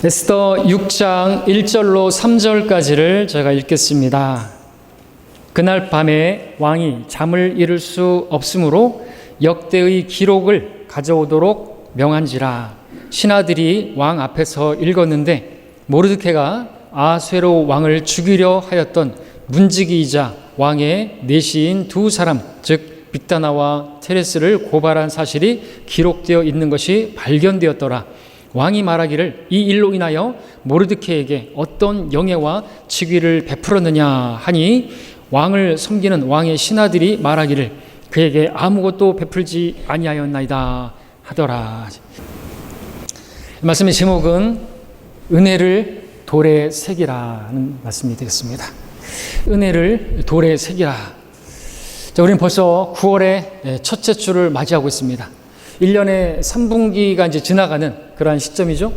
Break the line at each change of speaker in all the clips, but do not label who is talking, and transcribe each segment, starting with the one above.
에스더 6장 1절로 3절까지를 제가 읽겠습니다. 그날 밤에 왕이 잠을 이룰 수 없으므로 역대의 기록을 가져오도록 명한지라. 신하들이 왕 앞에서 읽었는데 모르드케가 아쇠로 왕을 죽이려 하였던 문지기이자 왕의 내시인 두 사람, 즉 빅다나와 테레스를 고발한 사실이 기록되어 있는 것이 발견되었더라. 왕이 말하기를 이 일로 인하여 모르드케에게 어떤 영예와 직위를 베풀었느냐 하니 왕을 섬기는 왕의 신하들이 말하기를 그에게 아무것도 베풀지 아니하였나이다 하더라. 말씀의 제목은 은혜를 돌에 새기라는 말씀이 되겠습니다. 은혜를 돌에 새기라. 자, 우리는 벌써 9월의 첫째 주를 맞이하고 있습니다. 1년의 3분기가 이제 지나가는 그러한 시점이죠.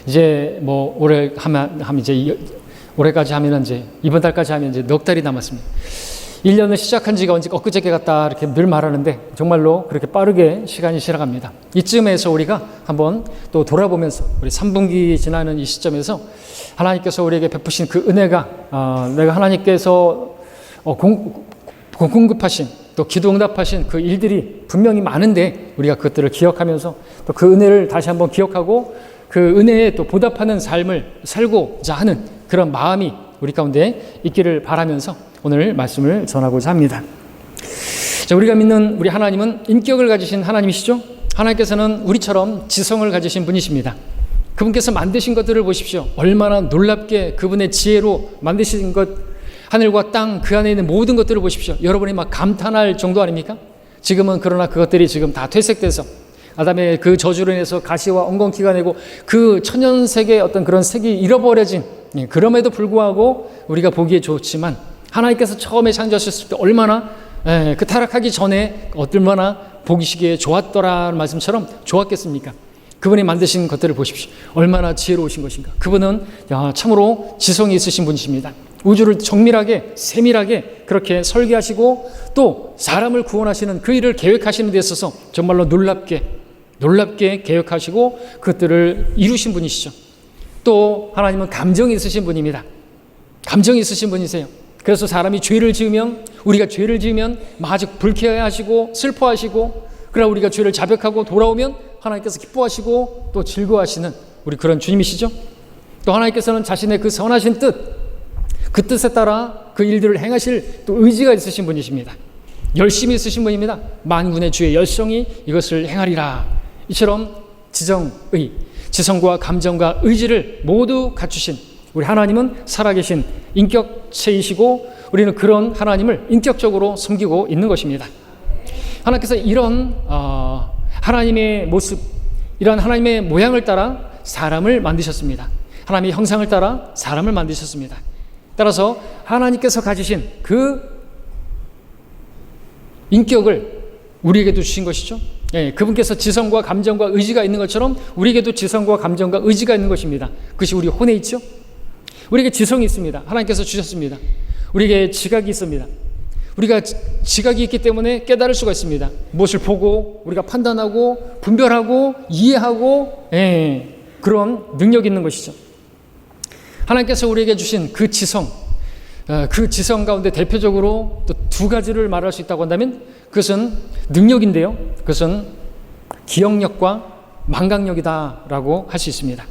이제 뭐 올해 하면 이제 올해까지 하면 이제 이번 달까지 하면 이제 넉 달이 남았습니다. 1년을 시작한 지가 언제 엊그저께 같다 이렇게 늘 말하는데 정말로 그렇게 빠르게 시간이 지나갑니다. 이쯤에서 우리가 한번 또 돌아보면서 우리 3분기 지나는 이 시점에서 하나님께서 우리에게 베푸신 그 은혜가 내가 하나님께서 공급하신 또 기도 응답하신 그 일들이 분명히 많은데 우리가 그것들을 기억하면서 또 그 은혜를 다시 한번 기억하고 그 은혜에 또 보답하는 삶을 살고자 하는 그런 마음이 우리 가운데 있기를 바라면서 오늘 말씀을 전하고자 합니다. 자, 우리가 믿는 우리 하나님은 인격을 가지신 하나님이시죠. 하나님께서는 우리처럼 지성을 가지신 분이십니다. 그분께서 만드신 것들을 보십시오. 얼마나 놀랍게 그분의 지혜로 만드신 것, 하늘과 땅 그 안에 있는 모든 것들을 보십시오. 여러분이 막 감탄할 정도 아닙니까? 지금은 그러나 그것들이 지금 다 퇴색돼서 아담의 그 저주로 인해서 가시와 엉겅퀴가 내고 그 천연색의 어떤 그런 색이 잃어버려진, 그럼에도 불구하고 우리가 보기에 좋지만 하나님께서 처음에 창조하셨을 때 얼마나 그 타락하기 전에 얼마나 보기시기에 좋았더라는 말씀처럼 좋았겠습니까? 그분이 만드신 것들을 보십시오. 얼마나 지혜로우신 것인가. 그분은 참으로 지성이 있으신 분이십니다. 우주를 정밀하게 세밀하게 그렇게 설계하시고 또 사람을 구원하시는 그 일을 계획하시는 데 있어서 정말로 놀랍게 계획하시고 그것들을 이루신 분이시죠. 또 하나님은 감정이 있으신 분입니다. 감정이 있으신 분이세요. 그래서 사람이 죄를 지으면 우리가 죄를 지으면 아주 불쾌해하시고 슬퍼하시고 그러나 우리가 죄를 자백하고 돌아오면 하나님께서 기뻐하시고 또 즐거워하시는 우리 그런 주님이시죠. 또 하나님께서는 자신의 그 선하신 뜻, 그 뜻에 따라 그 일들을 행하실 또 의지가 있으신 분이십니다. 열심히 있으신 분입니다. 만군의 주의 열성이 이것을 행하리라. 이처럼 지성과 감정과 의지를 모두 갖추신 우리 하나님은 살아계신 인격체이시고 우리는 그런 하나님을 인격적으로 섬기고 있는 것입니다. 하나님께서 이런 하나님의 모습, 이런 하나님의 모양을 따라 사람을 만드셨습니다. 하나님의 형상을 따라 사람을 만드셨습니다. 따라서 하나님께서 가지신 그 인격을 우리에게도 주신 것이죠. 그분께서 지성과 감정과 의지가 있는 것처럼 우리에게도 지성과 감정과 의지가 있는 것입니다. 그것이 우리 혼에 있죠. 우리에게 지성이 있습니다. 하나님께서 주셨습니다. 우리에게 지각이 있습니다. 우리가 지각이 있기 때문에 깨달을 수가 있습니다. 무엇을 보고 우리가 판단하고 분별하고 이해하고 그런 능력이 있는 것이죠. 하나님께서 우리에게 주신 그 지성 가운데 대표적으로 또 두 가지를 말할 수 있다고 한다면 그것은 능력인데요. 그것은 기억력과 망각력이다라고 할 수 있습니다.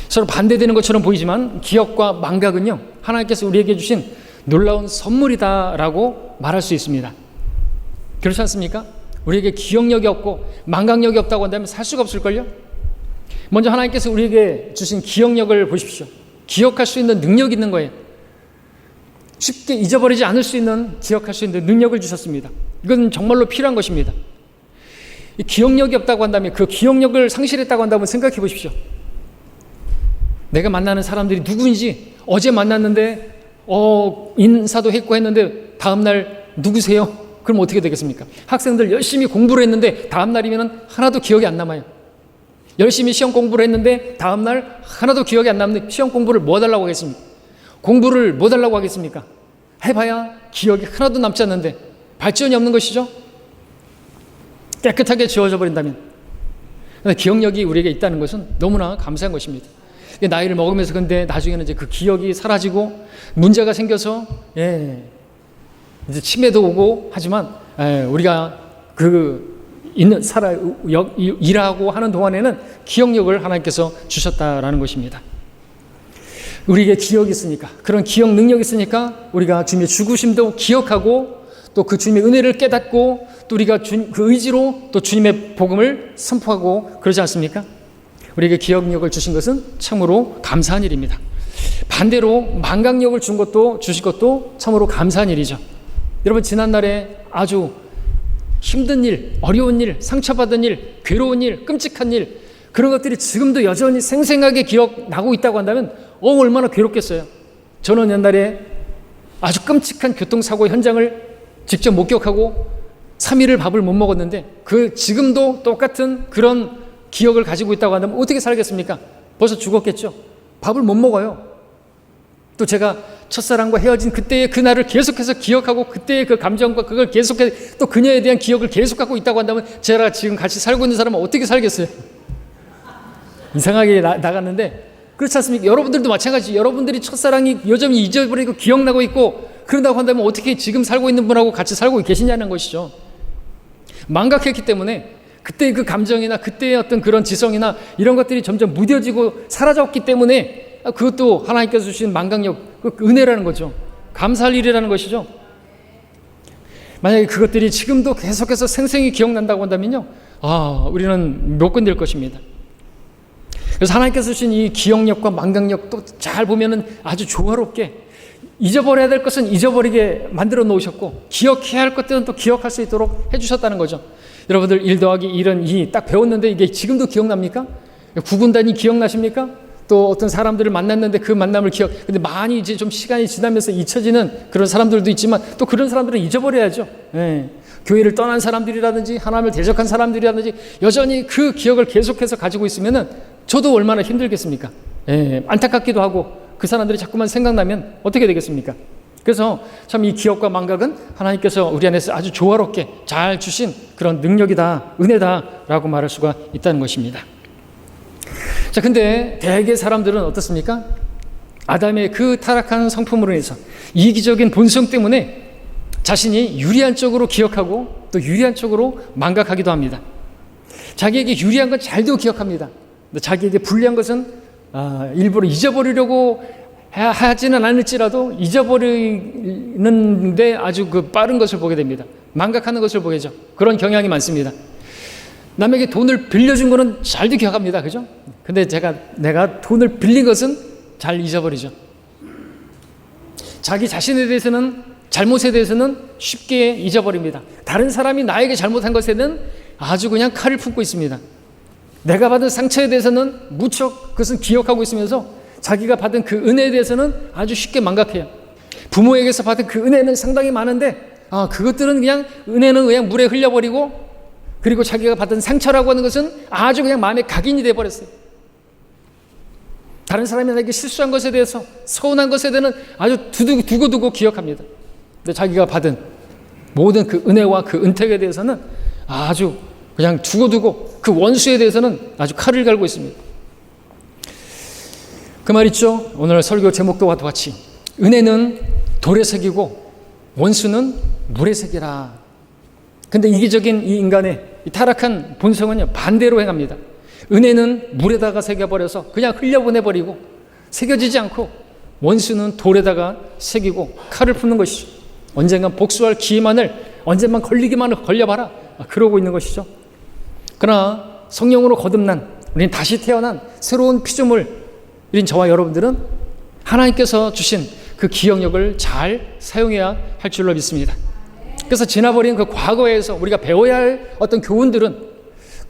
서로 반대되는 것처럼 보이지만 기억과 망각은요, 하나님께서 우리에게 주신 놀라운 선물이다라고 말할 수 있습니다. 그렇지 않습니까? 우리에게 기억력이 없고 망각력이 없다고 한다면 살 수가 없을걸요? 먼저 하나님께서 우리에게 주신 기억력을 보십시오. 기억할 수 있는 능력이 있는 거예요. 쉽게 잊어버리지 않을 수 있는, 기억할 수 있는 능력을 주셨습니다. 이건 정말로 필요한 것입니다. 이 기억력이 없다고 한다면, 그 기억력을 상실했다고 한다면 생각해 보십시오. 내가 만나는 사람들이 누구인지 어제 만났는데 인사도 했고 했는데 다음날 누구세요? 그럼 어떻게 되겠습니까? 학생들 열심히 공부를 했는데 다음날이면 하나도 기억이 안 남아요. 열심히 시험 공부를 했는데 다음날 하나도 기억이 안 남는데 시험 공부를 뭐 해달라고 하겠습니까? 공부를 뭐 달라고 하겠습니까? 해봐야 기억이 하나도 남지 않는데 발전이 없는 것이죠. 깨끗하게 지워져 버린다면. 기억력이 우리에게 있다는 것은 너무나 감사한 것입니다. 나이를 먹으면서 근데 나중에는 이제 그 기억이 사라지고 문제가 생겨서 이제 치매도 오고 하지만 우리가 일하고 하는 동안에는 기억력을 하나님께서 주셨다라는 것입니다. 우리에게 기억이 있으니까, 그런 기억 능력이 있으니까 우리가 주님의 죽으심도 기억하고 또 그 주님의 은혜를 깨닫고 또 우리가 그 의지로 또 주님의 복음을 선포하고 그러지 않습니까? 우리에게 기억력을 주신 것은 참으로 감사한 일입니다. 반대로 망각력을 주신 것도 참으로 감사한 일이죠. 여러분, 지난날에 아주 힘든 일, 어려운 일, 상처받은 일, 괴로운 일, 끔찍한 일, 그런 것들이 지금도 여전히 생생하게 기억나고 있다고 한다면 얼마나 괴롭겠어요. 저는 옛날에 아주 끔찍한 교통사고 현장을 직접 목격하고 3일을 밥을 못 먹었는데 지금도 똑같은 그런 기억을 가지고 있다고 한다면 어떻게 살겠습니까? 벌써 죽었겠죠. 밥을 못 먹어요. 또 제가 첫사랑과 헤어진 그때의 그날을 계속해서 기억하고 그때의 그 감정과 그걸 계속해서 또 그녀에 대한 기억을 계속 갖고 있다고 한다면 제가 지금 같이 살고 있는 사람은 어떻게 살겠어요? 이상하게 나갔는데 그렇지 않습니까? 여러분들도 마찬가지. 여러분들이 첫사랑이 여전히 잊어버리고 기억나고 있고 그런다고 한다면 어떻게 지금 살고 있는 분하고 같이 살고 계시냐는 것이죠. 망각했기 때문에 그때의 그 감정이나 그때의 어떤 그런 지성이나 이런 것들이 점점 무뎌지고 사라졌기 때문에 그것도 하나님께서 주신 망각력, 그 은혜라는 거죠. 감사할 일이라는 것이죠. 만약에 그것들이 지금도 계속해서 생생히 기억난다고 한다면요, 우리는 못 건들 것입니다. 그래서 하나님께서 주신 이 기억력과 망각력 또 잘 보면은 아주 조화롭게 잊어버려야 될 것은 잊어버리게 만들어 놓으셨고 기억해야 할 것들은 또 기억할 수 있도록 해주셨다는 거죠. 여러분들 1 더하기 1은 2 딱 배웠는데 이게 지금도 기억납니까? 구분단위 기억나십니까? 또 어떤 사람들을 만났는데 그 만남을 근데 많이 이제 좀 시간이 지나면서 잊혀지는 그런 사람들도 있지만 또 그런 사람들은 잊어버려야죠. 교회를 떠난 사람들이라든지 하나님을 대적한 사람들이라든지 여전히 그 기억을 계속해서 가지고 있으면은 저도 얼마나 힘들겠습니까? 안타깝기도 하고 그 사람들이 자꾸만 생각나면 어떻게 되겠습니까? 그래서 참 이 기억과 망각은 하나님께서 우리 안에서 아주 조화롭게 잘 주신 그런 능력이다, 은혜다라고 말할 수가 있다는 것입니다. 자, 근데 대개 사람들은 어떻습니까? 아담의 그 타락한 성품으로 인해서 이기적인 본성 때문에 자신이 유리한 쪽으로 기억하고 또 유리한 쪽으로 망각하기도 합니다. 자기에게 유리한 건 잘도 기억합니다. 근데 자기에게 불리한 것은 일부러 잊어버리려고 하지는 않을지라도 잊어버리는데 아주 빠른 것을 보게 됩니다. 망각하는 것을 보게죠. 그런 경향이 많습니다. 남에게 돈을 빌려준 거는 잘도 기억합니다. 그죠? 근데 내가 돈을 빌린 것은 잘 잊어버리죠. 자기 자신에 대해서는, 잘못에 대해서는 쉽게 잊어버립니다. 다른 사람이 나에게 잘못한 것에는 아주 그냥 칼을 품고 있습니다. 내가 받은 상처에 대해서는 무척 그것은 기억하고 있으면서 자기가 받은 그 은혜에 대해서는 아주 쉽게 망각해요. 부모에게서 받은 그 은혜는 상당히 많은데 그것들은 은혜는 그냥 물에 흘려버리고, 그리고 자기가 받은 상처라고 하는 것은 아주 그냥 마음에 각인이 돼버렸어요. 다른 사람이 나에게 실수한 것에 대해서, 서운한 것에 대해서는 아주 두고두고 기억합니다. 근데 자기가 받은 모든 그 은혜와 그 은택에 대해서는 아주 그냥 두고두고, 그 원수에 대해서는 아주 칼을 갈고 있습니다. 그 말 있죠? 오늘 설교 제목과 같이 은혜는 돌에 새기고 원수는 물에 새기라. 근데 이기적인 이 인간의 이 타락한 본성은요, 반대로 행합니다. 은혜는 물에다가 새겨버려서 그냥 흘려보내버리고 새겨지지 않고, 원수는 돌에다가 새기고 칼을 품는 것이죠. 언젠간 복수할 기회만을, 언젠간 걸려봐라, 그러고 있는 것이죠. 그러나 성령으로 거듭난, 우리는 다시 태어난 새로운 피조물인 저와 여러분들은 하나님께서 주신 그 기억력을 잘 사용해야 할 줄로 믿습니다. 그래서 지나버린 그 과거에서 우리가 배워야 할 어떤 교훈들은,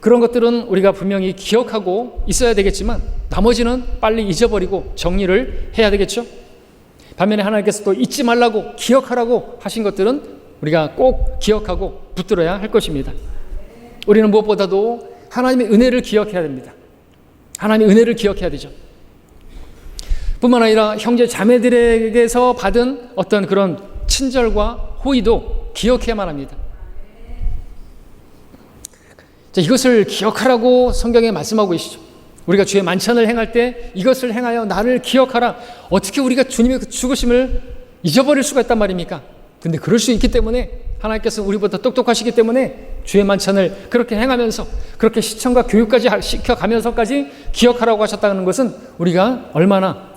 그런 것들은 우리가 분명히 기억하고 있어야 되겠지만 나머지는 빨리 잊어버리고 정리를 해야 되겠죠. 반면에 하나님께서 또 잊지 말라고, 기억하라고 하신 것들은 우리가 꼭 기억하고 붙들어야 할 것입니다. 우리는 무엇보다도 하나님의 은혜를 기억해야 됩니다. 하나님의 은혜를 기억해야 되죠. 뿐만 아니라 형제 자매들에게서 받은 어떤 그런 친절과 호의도 기억해야만 합니다. 자, 이것을 기억하라고 성경에 말씀하고 계시죠. 우리가 주의 만찬을 행할 때 이것을 행하여 나를 기억하라. 어떻게 우리가 주님의 그 죽으심을 잊어버릴 수가 있단 말입니까? 근데 그럴 수 있기 때문에 하나님께서 우리보다 똑똑하시기 때문에 주의 만찬을 그렇게 행하면서 그렇게 시청과 교육까지 시켜가면서까지 기억하라고 하셨다는 것은 우리가 얼마나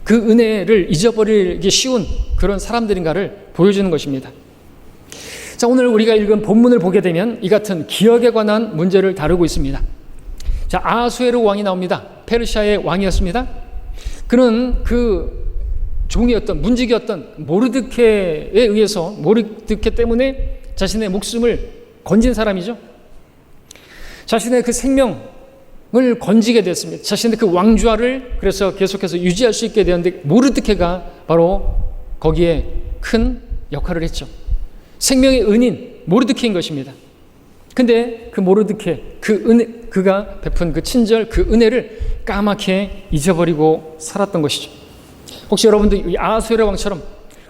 그 은혜를 잊어버리기 쉬운 그런 사람들인가를 보여주는 것입니다. 자, 오늘 우리가 읽은 본문을 보게 되면 이 같은 기억에 관한 문제를 다루고 있습니다. 자, 아하수에로 왕이 나옵니다. 페르시아의 왕이었습니다. 그는 그 종이었던 문지기였던 모르드케에 의해서 모르드케 때문에 자신의 목숨을 건진 사람이죠. 자신의 그 생명을 건지게 됐습니다. 자신의 그 왕좌를 그래서 계속해서 유지할 수 있게 되었는데 모르드케가 바로 거기에 큰 역할을 했죠. 생명의 은인 모르드케인 것입니다. 근데 그 모르드케 그 은혜, 그가 베푼 그 친절 그 은혜를 까맣게 잊어버리고 살았던 것이죠. 혹시 여러분도 이 아하수에로 왕처럼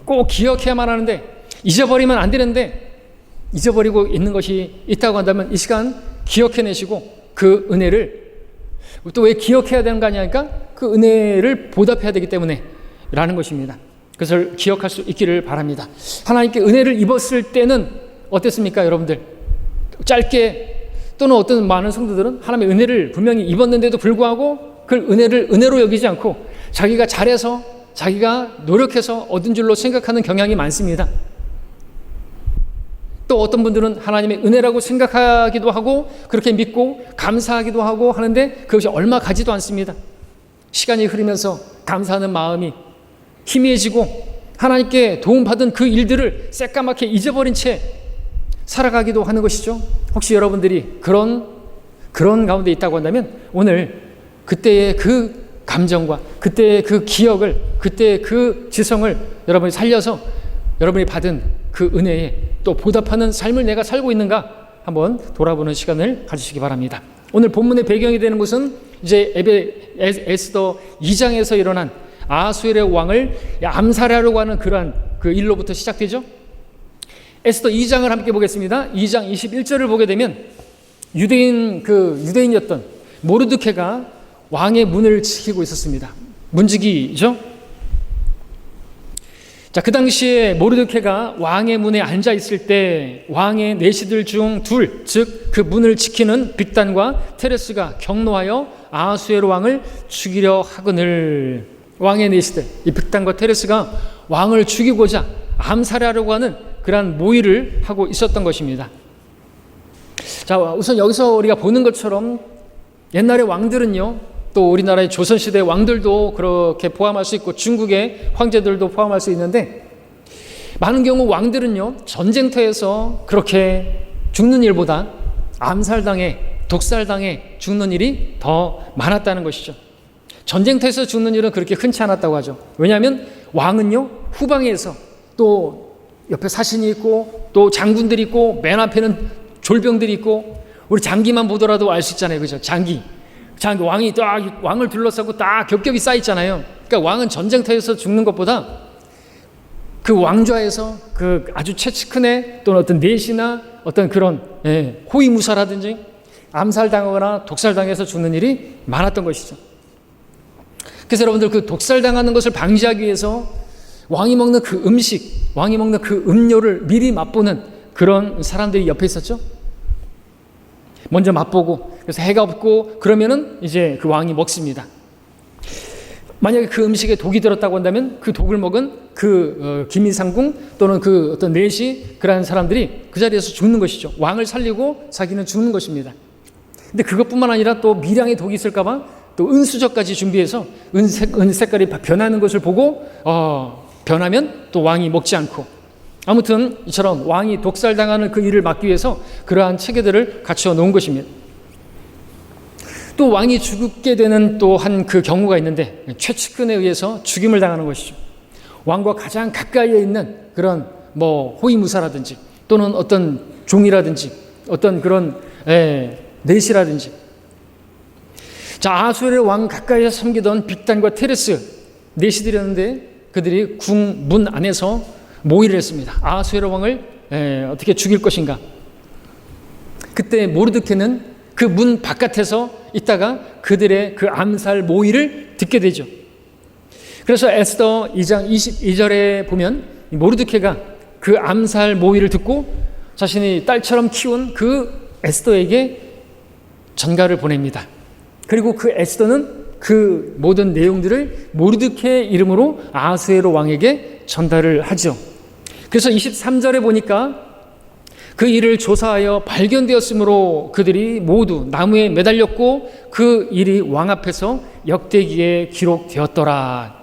꼭 기억해야만 하는데 잊어버리면 안 되는데 잊어버리고 있는 것이 있다고 한다면 이 시간 기억해내시고 그 은혜를 또 왜 기억해야 되는 거 아니니까 그 은혜를 보답해야 되기 때문에 라는 것입니다. 그것을 기억할 수 있기를 바랍니다. 하나님께 은혜를 입었을 때는 어땠습니까, 여러분들? 짧게 또는 어떤 많은 성도들은 하나님의 은혜를 분명히 입었는데도 불구하고 그 은혜를 은혜로 여기지 않고 자기가 잘해서 자기가 노력해서 얻은 줄로 생각하는 경향이 많습니다. 또 어떤 분들은 하나님의 은혜라고 생각하기도 하고 그렇게 믿고 감사하기도 하고 하는데 그것이 얼마 가지도 않습니다. 시간이 흐르면서 감사하는 마음이 희미해지고 하나님께 도움받은 그 일들을 새까맣게 잊어버린 채 살아가기도 하는 것이죠. 혹시 여러분들이 그런 가운데 있다고 한다면 오늘 그때의 그 감정과 그때의 그 기억을 그때의 그 지성을 여러분이 살려서 여러분이 받은 그 은혜에 또 보답하는 삶을 내가 살고 있는가 한번 돌아보는 시간을 가지시기 바랍니다. 오늘 본문의 배경이 되는 것은 이제 에스더 2장에서 일어난 아하수에로 왕을 암살하려고 하는 그러한 그 일로부터 시작되죠. 에스더 2장을 함께 보겠습니다. 2장 21절을 보게 되면 유대인이었던 모르드케가 왕의 문을 지키고 있었습니다. 문지기죠. 자, 그 당시에 모르드케가 왕의 문에 앉아 있을 때 왕의 내시들 중 둘, 즉 그 문을 지키는 빅단과 테레스가 경노하여 아하수에로 왕을 죽이려 하거늘. 왕의 내시들, 이 빅단과 테레스가 왕을 죽이고자 암살하려고 하는 그러한 모의를 하고 있었던 것입니다. 자, 우선 여기서 우리가 보는 것처럼 옛날의 왕들은요, 또 우리나라의 조선시대 왕들도 그렇게 포함할 수 있고 중국의 황제들도 포함할 수 있는데 많은 경우 왕들은요, 전쟁터에서 그렇게 죽는 일보다 암살당해 독살당해 죽는 일이 더 많았다는 것이죠. 전쟁터에서 죽는 일은 그렇게 흔치 않았다고 하죠. 왜냐하면 왕은요, 후방에서 또 옆에 사신이 있고 또 장군들이 있고 맨 앞에는 졸병들이 있고 우리 장기만 보더라도 알 수 있잖아요. 그죠? 장기 왕이 딱 왕을 둘러싸고 딱 겹겹이 쌓여 있잖아요. 그러니까 왕은 전쟁터에서 죽는 것보다 그 왕좌에서 그 아주 최측근의 또는 어떤 내시나 어떤 그런 호위무사라든지 암살당하거나 독살당해서 죽는 일이 많았던 것이죠. 그래서 여러분들 그 독살당하는 것을 방지하기 위해서 왕이 먹는 그 음식, 왕이 먹는 그 음료를 미리 맛보는 그런 사람들이 옆에 있었죠. 먼저 맛보고 그래서 해가 없고 그러면은 이제 그 왕이 먹습니다. 만약에 그 음식에 독이 들었다고 한다면 그 독을 먹은 그 기민상궁 또는 그 어떤 내시 그러한 사람들이 그 자리에서 죽는 것이죠. 왕을 살리고 자기는 죽는 것입니다. 근데 그것뿐만 아니라 또 미량의 독이 있을까봐 또 은수저까지 준비해서 은 색깔이 변하는 것을 보고 변하면 또 왕이 먹지 않고 아무튼 이처럼 왕이 독살당하는 그 일을 막기 위해서 그러한 체계들을 갖추어 놓은 것입니다. 또 왕이 죽게 되는 또 한 그 경우가 있는데 최측근에 의해서 죽임을 당하는 것이죠. 왕과 가장 가까이에 있는 그런 호위무사라든지 또는 어떤 종이라든지 어떤 그런 내시라든지. 자, 아하수에로 왕 가까이에서 섬기던 빅단과 테레스 내시들이었는데 그들이 궁 문 안에서 모의를 했습니다. 아하수에로 왕을 어떻게 죽일 것인가. 그때 모르드케는 그 문 바깥에서 있다가 그들의 그 암살 모의를 듣게 되죠. 그래서 에스더 2장 22절에 보면 모르드케가 그 암살 모의를 듣고 자신이 딸처럼 키운 그 에스더에게 전가를 보냅니다. 그리고 그 에스더는 그 모든 내용들을 모르드케 이름으로 아하수에로 왕에게 전달을 하죠. 그래서 23절에 보니까 그 일을 조사하여 발견되었으므로 그들이 모두 나무에 매달렸고 그 일이 왕 앞에서 역대기에 기록되었더라.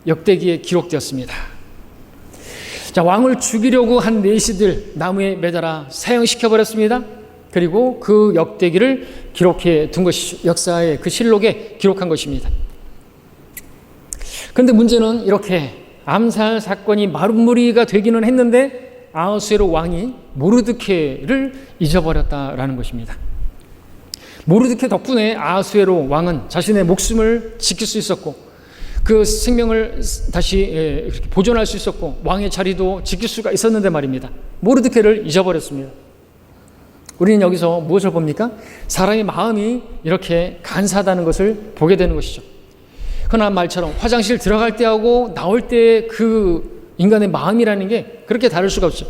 역대기에 기록되었습니다. 자, 왕을 죽이려고 한 내시들 나무에 매달아 사형시켜버렸습니다. 그리고 그 역대기를 기록해 둔 것이 역사의 그 실록에 기록한 것입니다. 그런데 문제는 이렇게 암살 사건이 마무리가 되기는 했는데 아하수에로 왕이 모르드케를 잊어버렸다라는 것입니다. 모르드케 덕분에 아하수에로 왕은 자신의 목숨을 지킬 수 있었고 그 생명을 다시 보존할 수 있었고 왕의 자리도 지킬 수가 있었는데 말입니다. 모르드케를 잊어버렸습니다. 우리는 여기서 무엇을 봅니까? 사람의 마음이 이렇게 간사하다는 것을 보게 되는 것이죠. 흔한 말처럼 화장실 들어갈 때하고 나올 때 그 인간의 마음이라는 게 그렇게 다를 수가 없죠.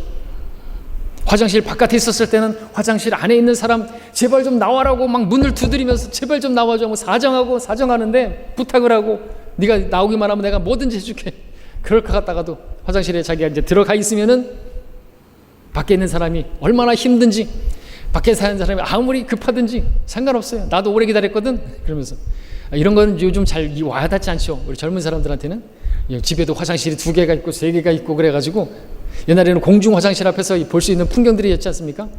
화장실 바깥에 있었을 때는 화장실 안에 있는 사람 제발 좀 나와라고 막 문을 두드리면서 제발 좀 나와줘 뭐 사정하는데 부탁을 하고 네가 나오기만 하면 내가 뭐든지 해줄게. 그럴 것 같다가도 화장실에 자기가 이제 들어가 있으면은 밖에 있는 사람이 얼마나 힘든지 밖에 사는 사람이 아무리 급하든지 상관없어요. 나도 오래 기다렸거든. 그러면서 이런 건 요즘 잘 와닿지 않죠. 우리 젊은 사람들한테는 집에도 화장실이 2개가 있고 3개가 있고 그래가지고 옛날에는 공중 화장실 앞에서 볼 수 있는 풍경들이 있지 않습니까?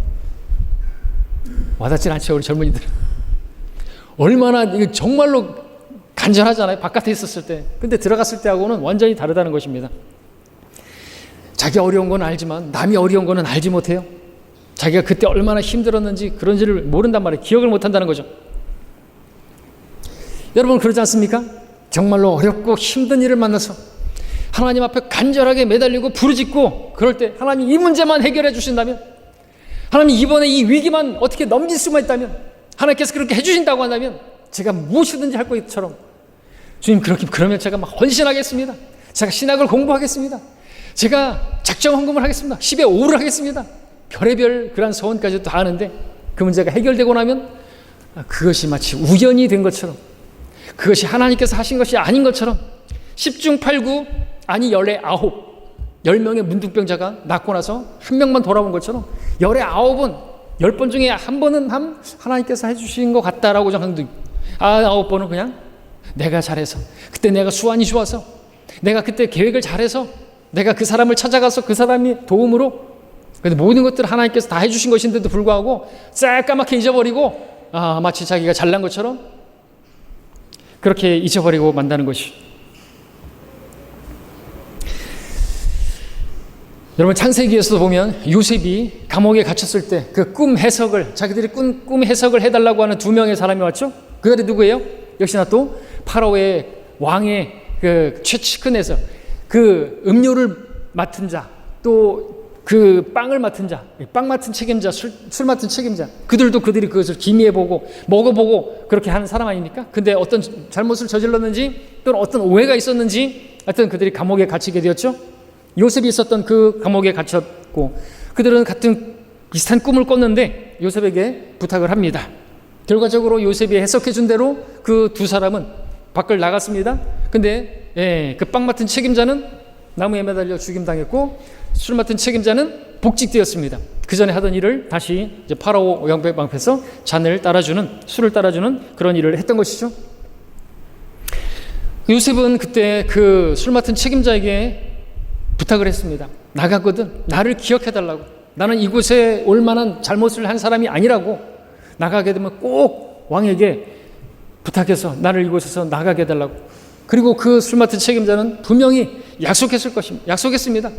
와닿지 않죠. 우리 젊은이들은 얼마나 이거 정말로 간절하잖아요. 바깥에 있었을 때. 근데 들어갔을 때하고는 완전히 다르다는 것입니다. 자기 어려운 건 알지만 남이 어려운 거는 알지 못해요. 자기가 그때 얼마나 힘들었는지 그런지를 모른단 말이에요. 기억을 못한다는 거죠. 여러분 그러지 않습니까? 정말로 어렵고 힘든 일을 만나서 하나님 앞에 간절하게 매달리고 부르짖고 그럴 때 하나님 이 문제만 해결해 주신다면, 하나님 이번에 이 위기만 어떻게 넘길 수만 있다면, 하나님께서 그렇게 해주신다고 한다면 제가 무엇이든지 할 것처럼 주님 그러면 제가 막 헌신하겠습니다. 제가 신학을 공부하겠습니다. 제가 작정 헌금을 하겠습니다. 10의 5를 하겠습니다. 별의별 그런 소원까지 다 하는데 그 문제가 해결되고 나면 그것이 마치 우연이 된 것처럼, 그것이 하나님께서 하신 것이 아닌 것처럼 10중 8구 아니 10의 9 10명의 문둥병자가 낫고 나서 한 명만 돌아온 것처럼 10의 9은 10번 중에 한 번은 하나님께서 해주신 것 같다라고 생각도 있고 9번은 그냥 내가 잘해서, 그때 내가 수완이 좋아서, 내가 그때 계획을 잘해서, 내가 그 사람을 찾아가서 그 사람이 도움으로, 근데 모든 것들을 하나님께서 다 해주신 것인데도 불구하고 새까맣게 잊어버리고 마치 자기가 잘난 것처럼 그렇게 잊어버리고 만다는 것이. 여러분 창세기에서도 보면 요셉이 감옥에 gat혔을 때 그 꿈 해석을, 자기들이 꿈 해석을 해달라고 하는 2명의 사람이 왔죠. 그들이 누구예요? 역시나 또 파라오의 왕의 그 최측근에서 그 음료를 맡은 자, 또 그 빵을 맡은 자, 빵 맡은 책임자, 술 맡은 책임자, 그들이 그것을 기미해보고 먹어보고 그렇게 하는 사람 아닙니까? 근데 어떤 잘못을 저질렀는지 또는 어떤 오해가 있었는지 하여튼 그들이 감옥에 갇히게 되었죠. 요셉이 있었던 그 감옥에 갇혔고 그들은 같은 비슷한 꿈을 꿨는데 요셉에게 부탁을 합니다. 결과적으로 요셉이 해석해 준 대로 그 2 사람은 밖을 나갔습니다. 근데 그 빵 맡은 책임자는 나무에 매달려 죽임당했고 술 맡은 책임자는 복직되었습니다. 그 전에 하던 일을 다시 이제 파라오 왕백 앞에서 잔을 따라주는, 술을 따라주는 그런 일을 했던 것이죠. 요셉은 그때 그 술 맡은 책임자에게 부탁을 했습니다. 나가거든 나를 기억해달라고, 나는 이곳에 올 만한 잘못을 한 사람이 아니라고, 나가게 되면 꼭 왕에게 부탁해서 나를 이곳에서 나가게 해달라고. 그리고 그 술 맡은 책임자는 분명히 약속했습니다.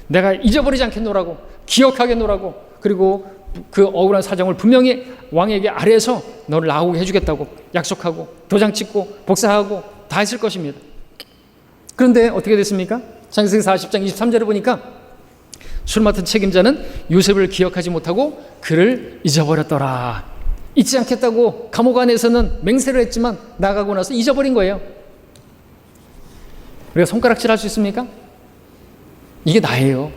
내가 잊어버리지 않겠노라고, 기억하겠노라고, 그리고 그 억울한 사정을 분명히 왕에게 아래에서 너를 나오게 해주겠다고 약속하고 도장 찍고 복사하고 다 했을 것입니다. 그런데 어떻게 됐습니까? 창세기 40장 23절에 보니까 술 맡은 책임자는 요셉을 기억하지 못하고 그를 잊어버렸더라. 잊지 않겠다고 감옥 안에서는 맹세를 했지만 나가고 나서 잊어버린 거예요. 우리가 손가락질 할 수 있습니까? 이게 나예요.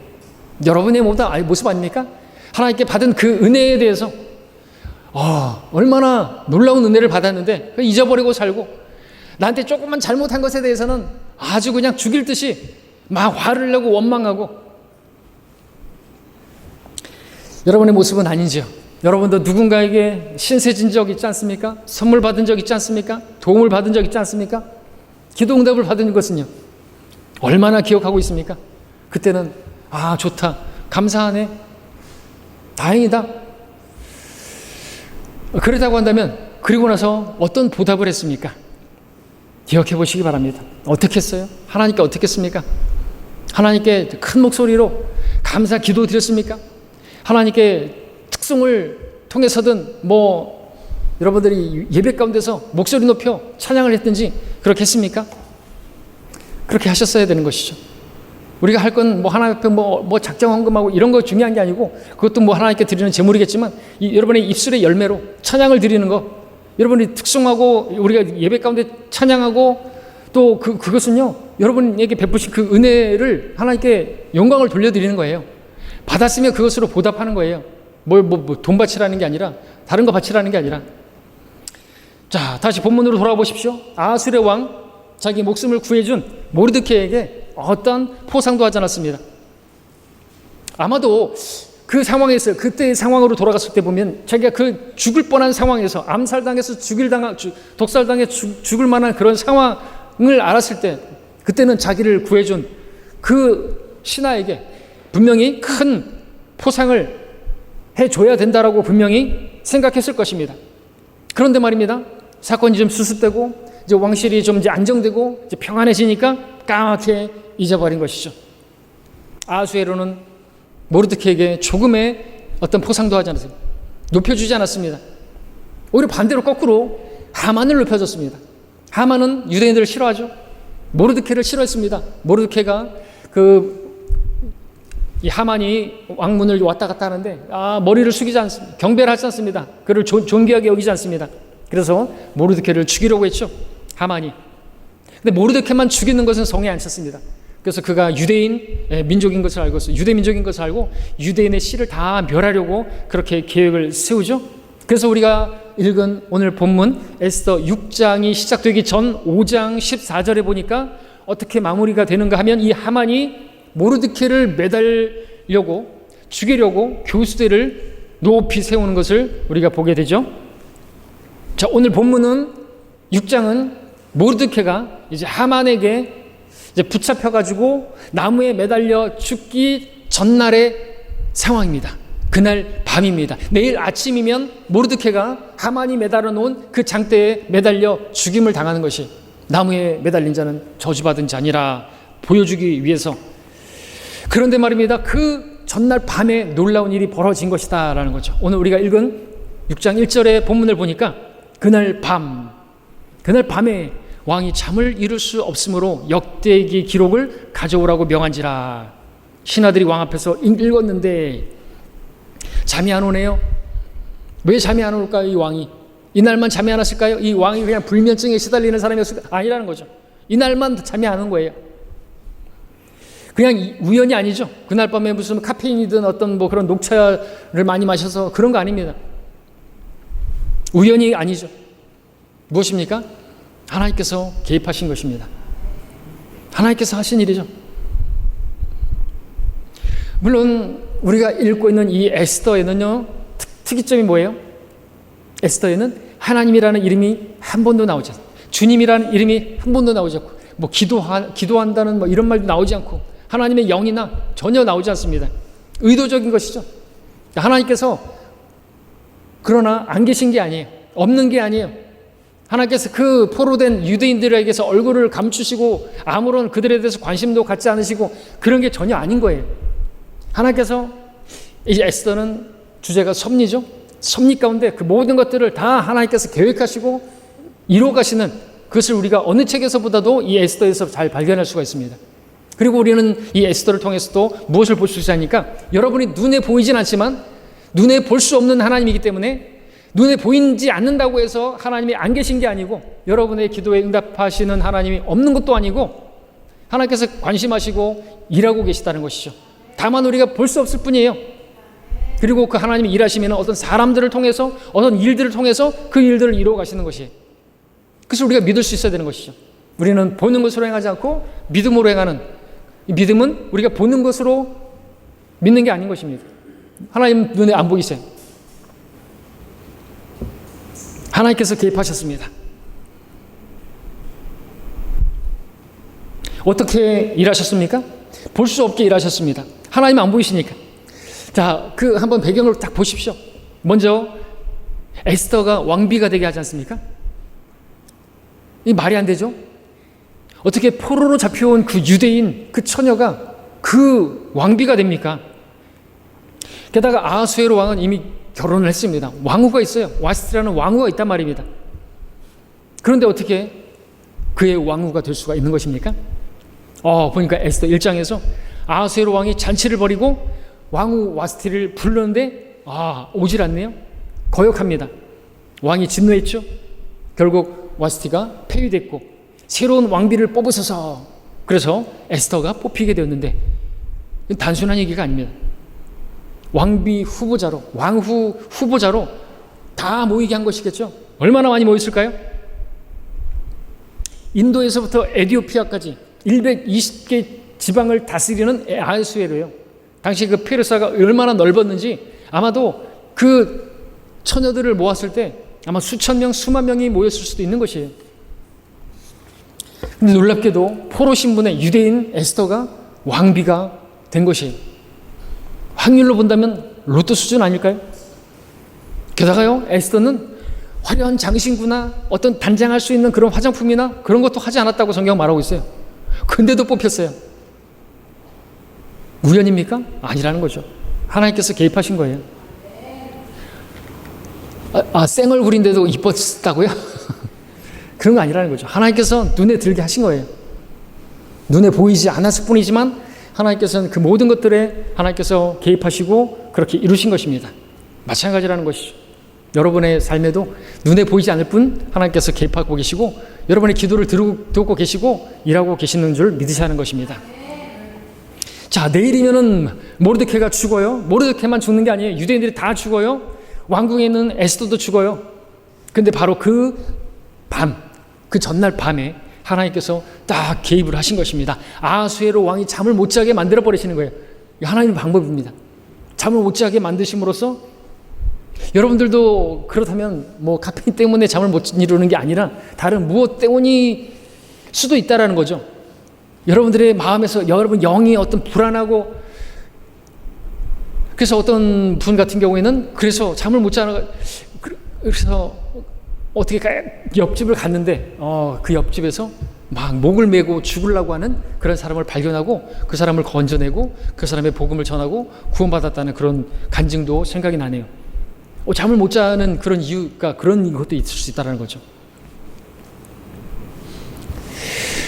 여러분의 모습 아닙니까? 하나님께 받은 그 은혜에 대해서 얼마나 놀라운 은혜를 받았는데 잊어버리고 살고, 나한테 조금만 잘못한 것에 대해서는 아주 그냥 죽일 듯이 막 화를 내고 원망하고. 여러분의 모습은 아니죠. 여러분도 누군가에게 신세진 적 있지 않습니까? 선물 받은 적 있지 않습니까? 도움을 받은 적 있지 않습니까? 기도 응답을 받은 것은요, 얼마나 기억하고 있습니까? 그때는 좋다, 감사하네, 다행이다. 그러자고 한다면 그리고 나서 어떤 보답을 했습니까? 기억해 보시기 바랍니다. 어떻게 했어요? 하나님께 어떻게 했습니까? 하나님께 큰 목소리로 감사 기도 드렸습니까? 하나님께 특송을 통해서든 여러분들이 예배 가운데서 목소리 높여 찬양을 했든지 그렇게 했습니까? 그렇게 하셨어야 되는 것이죠. 우리가 할 건 하나님 앞에 작정헌금하고 이런 거 중요한 게 아니고, 그것도 하나님께 드리는 제물이겠지만 여러분의 입술의 열매로 찬양을 드리는 거, 여러분이 특송하고 우리가 예배 가운데 찬양하고 또 그것은요, 여러분에게 베푸신 그 은혜를 하나님께 영광을 돌려드리는 거예요. 받았으면 그것으로 보답하는 거예요. 돈 바치라는 게 아니라, 다른 거 바치라는 게 아니라. 자, 다시 본문으로 돌아보십시오. 아수르의 왕, 자기 목숨을 구해준 모르드케에게 어떤 포상도 하지 않았습니다. 아마도 그 상황에서, 그때의 상황으로 돌아갔을 때 보면 자기가 그 죽을 뻔한 상황에서, 암살당해서 독살당해 죽을 만한 그런 상황을 알았을 때, 그때는 자기를 구해준 그 신하에게 분명히 큰 포상을 해줘야 된다라고 분명히 생각했을 것입니다. 그런데 말입니다, 사건이 좀 수습되고 이제 왕실이 좀 이제 안정되고 이제 평안해지니까 까맣게 잊어버린 것이죠. 아수에로는 모르드케에게 조금의 어떤 포상도 하지 않았습니다. 높여주지 않았습니다. 오히려 반대로 거꾸로 하만을 높여줬습니다. 하만은 유대인들을 싫어하죠. 모르드케를 싫어했습니다. 모르드케가 이 하만이 왕문을 왔다 갔다 하는데 머리를 숙이지 않습니다. 경배를 하지 않습니다. 그를 존귀하게 여기지 않습니다. 그래서 모르드케를 죽이려고 했죠, 하만이. 근데 모르드케만 죽이는 것은 성에 안 찼습니다. 그래서 그가 유대인 민족인 것을 알고 있어요. 유대 민족인 것을 알고 유대인의 씨를 다 멸하려고 그렇게 계획을 세우죠. 그래서 우리가 읽은 오늘 본문 에스더 6장이 시작되기 전 5장 14절에 보니까 어떻게 마무리가 되는가 하면, 이 하만이 모르드케를 매달려고 죽이려고 교수대를 높이 세우는 것을 우리가 보게 되죠. 자, 오늘 본문은 6장은 모르드케가 이제 하만에게 이제 붙잡혀가지고 나무에 매달려 죽기 전날의 상황입니다. 그날 밤입니다. 내일 아침이면 모르드케가 하만이 매달아 놓은 그 장대에 매달려 죽임을 당하는 것이, 나무에 매달린 자는 저주받은 자니라 보여주기 위해서. 그런데 말입니다, 그 전날 밤에 놀라운 일이 벌어진 것이다 라는 거죠. 오늘 우리가 읽은 6장 1절의 본문을 보니까 그날 밤에 왕이 잠을 이룰 수 없으므로 역대기 기록을 가져오라고 명한지라. 신하들이 왕 앞에서 읽었는데 잠이 안 오네요. 왜 잠이 안 올까요? 이 왕이 이날만 잠이 안 왔을까요? 이 왕이 그냥 불면증에 시달리는 사람이었을까? 아니라는 거죠. 이날만 잠이 안 온 거예요. 그냥 우연이 아니죠. 그날 밤에 무슨 카페인이든 어떤 그런 녹차를 많이 마셔서 그런 거 아닙니다. 우연이 아니죠. 무엇입니까? 하나님께서 개입하신 것입니다. 하나님께서 하신 일이죠. 물론 우리가 읽고 있는 이 에스더에는요, 특이점이 뭐예요? 에스더에는 하나님이라는 이름이 한 번도 나오지 않습니다. 주님이라는 이름이 한 번도 나오지 않고, 기도한다는 이런 말도 나오지 않고, 하나님의 영이나 전혀 나오지 않습니다. 의도적인 것이죠. 하나님께서 그러나 안 계신 게 아니에요. 없는 게 아니에요. 하나님께서 그 포로된 유대인들에게서 얼굴을 감추시고 아무런 그들에 대해서 관심도 갖지 않으시고 그런 게 전혀 아닌 거예요. 하나님께서, 이제 에스더는 주제가 섭리죠. 섭리 가운데 그 모든 것들을 다 하나님께서 계획하시고 이루어가시는 그것을 우리가 어느 책에서보다도 이 에스더에서 잘 발견할 수가 있습니다. 그리고 우리는 이 에스더를 통해서도 무엇을 볼 수 있으니까, 여러분이 눈에 보이진 않지만 눈에 볼 수 없는 하나님이기 때문에 눈에 보이지 않는다고 해서 하나님이 안 계신 게 아니고, 여러분의 기도에 응답하시는 하나님이 없는 것도 아니고, 하나님께서 관심하시고 일하고 계시다는 것이죠. 다만 우리가 볼 수 없을 뿐이에요. 그리고 그 하나님이 일하시면 어떤 사람들을 통해서, 어떤 일들을 통해서 그 일들을 이루어 가시는 것이에요. 그래서 우리가 믿을 수 있어야 되는 것이죠. 우리는 보는 것으로 행하지 않고 믿음으로 행하는, 이 믿음은 우리가 보는 것으로 믿는 게 아닌 것입니다. 하나님 눈에 안 보이세요. 하나님께서 개입하셨습니다. 어떻게 일하셨습니까? 볼 수 없게 일하셨습니다. 하나님 안 보이시니까. 자, 그 한번 배경을 딱 보십시오. 먼저 에스더가 왕비가 되게 하지 않습니까? 이 말이 안 되죠? 어떻게 포로로 잡혀온 그 유대인 그 처녀가 그 왕비가 됩니까? 게다가 아하수에로 왕은 이미 결혼을 했습니다. 왕후가 있어요. 와스티라는 왕후가 있단 말입니다. 그런데 어떻게 그의 왕후가 될 수가 있는 것입니까? 보니까 에스더 1장에서 아하수에로 왕이 잔치를 벌이고 왕후 와스티를 불렀는데 오질 않네요. 거역합니다. 왕이 진노했죠. 결국 와스티가 폐위됐고 새로운 왕비를 뽑으셔서, 그래서 에스더가 뽑히게 되었는데, 단순한 얘기가 아닙니다. 왕비 후보자로, 왕후 후보자로 다 모이게 한 것이겠죠. 얼마나 많이 모였을까요? 인도에서부터 에티오피아까지 120개 지방을 다스리는 아하수에로요. 당시 그 페르사가 얼마나 넓었는지 아마도 그 처녀들을 모았을 때 아마 수천 명, 수만 명이 모였을 수도 있는 것이에요. 근데 놀랍게도 포로 신분의 유대인 에스더가 왕비가 된 것이에요. 확률로 본다면 로또 수준 아닐까요? 게다가요, 에스더는 화려한 장신구나 어떤 단장할 수 있는 그런 화장품이나 그런 것도 하지 않았다고 성경 말하고 있어요. 근데도 뽑혔어요. 우연입니까? 아니라는 거죠. 하나님께서 개입하신 거예요. 쌩 얼굴인데도 이뻤다고요? 그런 거 아니라는 거죠. 하나님께서 눈에 들게 하신 거예요. 눈에 보이지 않았을 뿐이지만 하나님께서는 그 모든 것들에 하나님께서 개입하시고 그렇게 이루신 것입니다. 마찬가지라는 것이죠. 여러분의 삶에도 눈에 보이지 않을 뿐 하나님께서 개입하고 계시고 여러분의 기도를 듣고 계시고 일하고 계시는 줄 믿으셔야 하는 것입니다. 자, 내일이면은 모르드케가 죽어요. 모르드케만 죽는 게 아니에요. 유대인들이 다 죽어요. 왕궁에 있는 에스더도 죽어요. 근데 바로 그 전날 밤에 하나님께서 딱 개입을 하신 것입니다. 아하수에로 왕이 잠을 못 자게 만들어 버리시는 거예요. 하나님의 방법입니다. 잠을 못 자게 만드심으로써 여러분들도 그렇다면 뭐 카페인 때문에 잠을 못 이루는 게 아니라 다른 무엇 때문일 수도 있다라는 거죠. 여러분들의 마음에서 여러분 영이 어떤 불안하고, 그래서 어떤 분 같은 경우에는 그래서 잠을 못 자는, 그래서 어떻게 옆집을 갔는데 그 옆집에서 막 목을 메고 죽으려고 하는 그런 사람을 발견하고 그 사람을 건져내고 그 사람의 복음을 전하고 구원받았다는 그런 간증도 생각이 나네요. 잠을 못 자는 그런 이유가 그런 것도 있을 수 있다는 거죠.